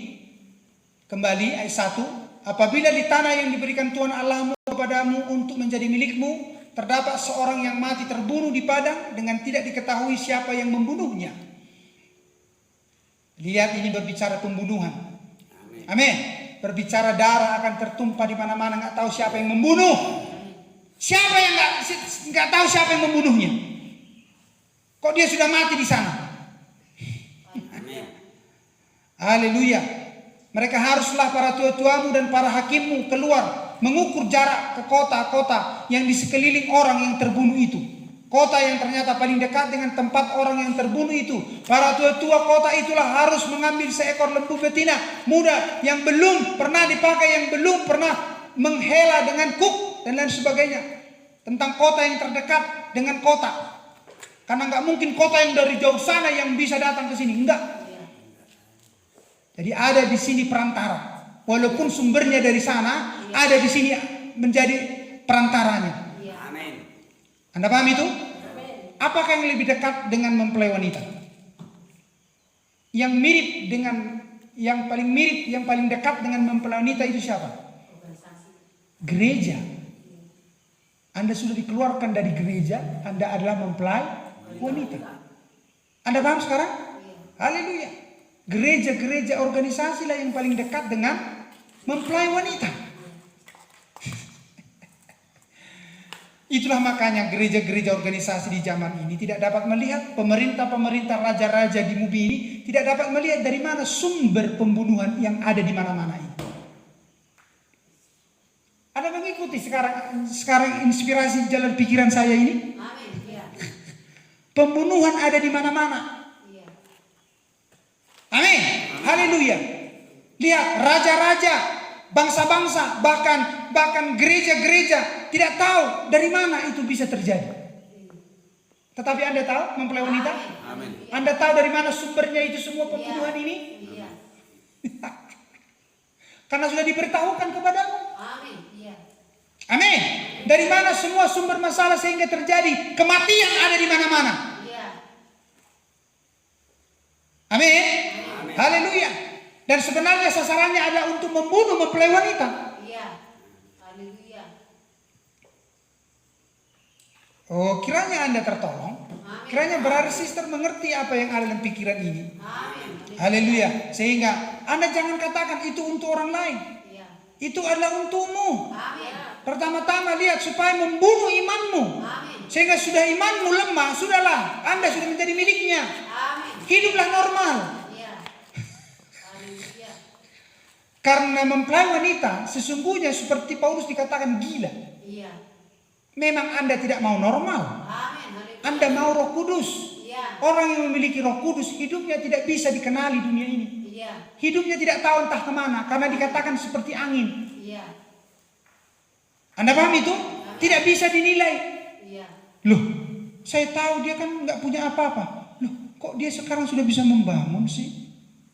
kembali ayat 1, apabila di tanah yang diberikan Tuhan Allahmu kepadamu untuk menjadi milikmu, terdapat seorang yang mati terbunuh di padang dengan tidak diketahui siapa yang membunuhnya. Lihat ini berbicara pembunuhan. Amin. Berbicara darah akan tertumpah di mana-mana, nggak tahu siapa yang membunuh. Siapa yang nggak tahu siapa yang membunuhnya? Kok dia sudah mati di sana? Haleluya. Mereka haruslah para tua-tuamu dan para hakimmu keluar mengukur jarak ke kota-kota yang di sekeliling orang yang terbunuh itu. Kota yang ternyata paling dekat dengan tempat orang yang terbunuh itu. Para tua-tua kota itulah harus mengambil seekor lembu betina muda yang belum pernah dipakai, yang belum pernah menghela dengan kuk dan lain sebagainya. Tentang kota yang terdekat dengan kota. Karena nggak mungkin kota yang dari jauh sana yang bisa datang ke sini. Enggak. Jadi ada di sini perantara. Walaupun sumbernya dari sana, ada di sini menjadi perantaranya. Amin. Anda paham itu? Apakah yang lebih dekat dengan mempelai wanita? Yang mirip dengan, yang paling mirip, yang paling dekat dengan mempelai wanita itu siapa? Gereja. Anda sudah dikeluarkan dari gereja, Anda adalah mempelai wanita. Anda paham sekarang? Haleluya. Gereja-gereja organisasi lah yang paling dekat dengan mempelai wanita. Itulah makanya gereja-gereja organisasi di zaman ini tidak dapat melihat, pemerintah-pemerintah, raja-raja di bumi ini tidak dapat melihat dari mana sumber pembunuhan yang ada di mana-mana ini. Anda mengikuti sekarang inspirasi jalan pikiran saya ini? Pembunuhan ada di mana-mana. Amin. Haleluya. Lihat raja-raja, bangsa-bangsa, bahkan gereja-gereja tidak tahu dari mana itu bisa terjadi. Tetapi Anda tahu mempelai wanita? Amin. Anda tahu dari mana sumbernya itu semua pembunuhan ini? Karena sudah diberitahukan kepadamu. Amin. Amin. Dari mana semua sumber masalah sehingga terjadi kematian ada di mana-mana. Amin. Haleluya. Dan sebenarnya sasarannya adalah untuk membunuh mempelai wanita. Haleluya. Oh, kiranya Anda tertolong. Kiranya brother sister mengerti apa yang ada dalam pikiran ini. Haleluya. Sehingga Anda jangan katakan itu untuk orang lain. Itu adalah untukmu. Pertama-tama lihat supaya membunuh imanmu. Amin. Sehingga sudah imanmu lemah, sudahlah, Anda sudah menjadi miliknya. Amin. Hiduplah normal. Iya. Haleluya. Karena mempelai wanita sesungguhnya seperti Paulus dikatakan gila. Iya. Memang Anda tidak mau normal. Amin. Haleluya. Anda mau Roh Kudus. Iya. Orang yang memiliki Roh Kudus hidupnya tidak bisa dikenali dunia ini. Iya. Hidupnya tidak tahu entah kemana karena dikatakan seperti angin. Iya. Anda paham itu? Tidak bisa dinilai. Iya. Loh, saya tahu dia kan nggak punya apa-apa. Loh, kok dia sekarang sudah bisa membangun sih?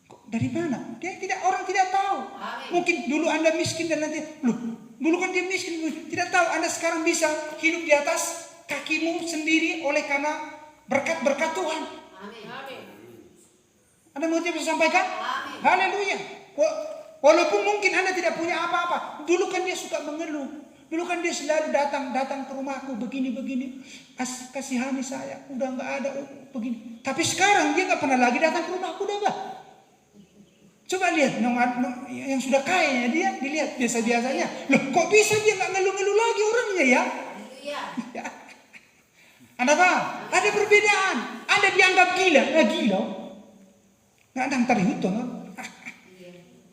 Kok dari mana? Orang tidak tahu. Amin. Mungkin dulu Anda miskin dan nanti, loh, dulu kan dia miskin. Tidak tahu Anda sekarang bisa hidup di atas kakimu sendiri oleh karena berkat-berkat Tuhan. Amin. Amin. Anda mengerti apa saya sampaikan? Amin. Haleluya. Walaupun mungkin Anda tidak punya apa-apa. Dulu kan dia suka mengeluh. Dulu kan dia selalu datang ke rumahku begini. Kasihani saya. Udah nggak ada begini. Tapi sekarang dia nggak pernah lagi datang ke rumahku udah nggak. Coba lihat yang sudah kayanya dia dilihat biasa-biasanya. Loh kok bisa dia nggak ngeluh-ngeluh lagi orangnya ya? Haleluya. Anda paham? Ada perbedaan. Anda dianggap gila. Gila. Nggak ada yang terhitung.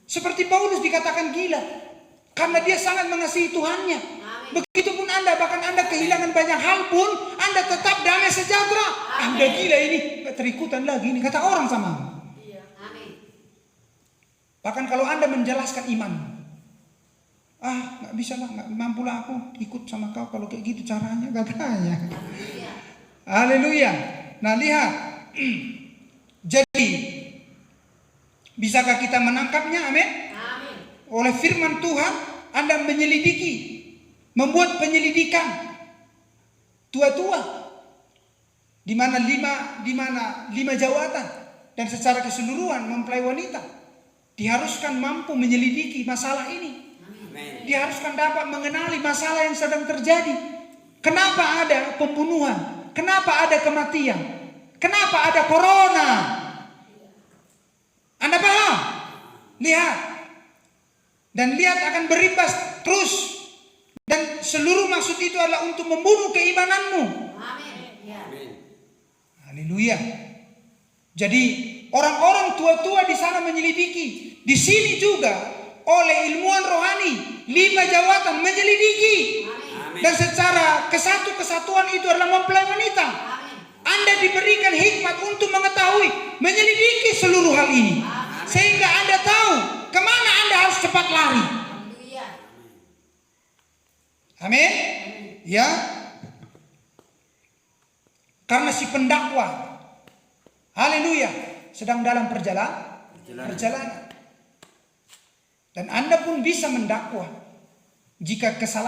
Seperti Paulus dikatakan gila. Karena dia sangat mengasihi Tuhannya. Amin. Begitupun Anda, bahkan Anda kehilangan banyak hal pun, Anda tetap damai sejahtera. Anda gila ini, gak terikutan lagi ini, kata orang sama. Iya. Amin. Bahkan kalau Anda menjelaskan iman, nggak bisa lah, nggak mampu lah aku ikut sama kau kalau kayak gitu caranya, katanya. Haleluya. Haleluya. Nah lihat, jadi bisakah kita menangkapnya? Amin. Amin. Oleh firman Tuhan, Anda menyelidiki, membuat penyelidikan tua-tua, di mana lima jawatan dan secara keseluruhan mempelai wanita diharuskan mampu menyelidiki masalah ini. Amin. Diharuskan dapat mengenali masalah yang sedang terjadi. Kenapa ada pembunuhan? Kenapa ada kematian? Kenapa ada corona? Anda paham? Lihat. Dan lihat akan berimbas terus. Dan seluruh maksud itu adalah untuk membunuh keimananmu. Amin. Ya. Haleluya. Jadi orang-orang tua-tua di sana menyelidiki. Di sini juga oleh ilmuwan rohani 5 jawatan menyelidiki. Amin. Dan secara kesatuan itu adalah mempelai wanita. Amin. Anda diberikan hikmat untuk mengetahui, menyelidiki seluruh hal ini. Sehingga Anda tahu kemana Anda harus cepat lari. Haleluya. Amin. Ya. Karena si pendakwa, haleluya, sedang dalam perjalanan. Dan Anda pun bisa mendakwa jika kesalahan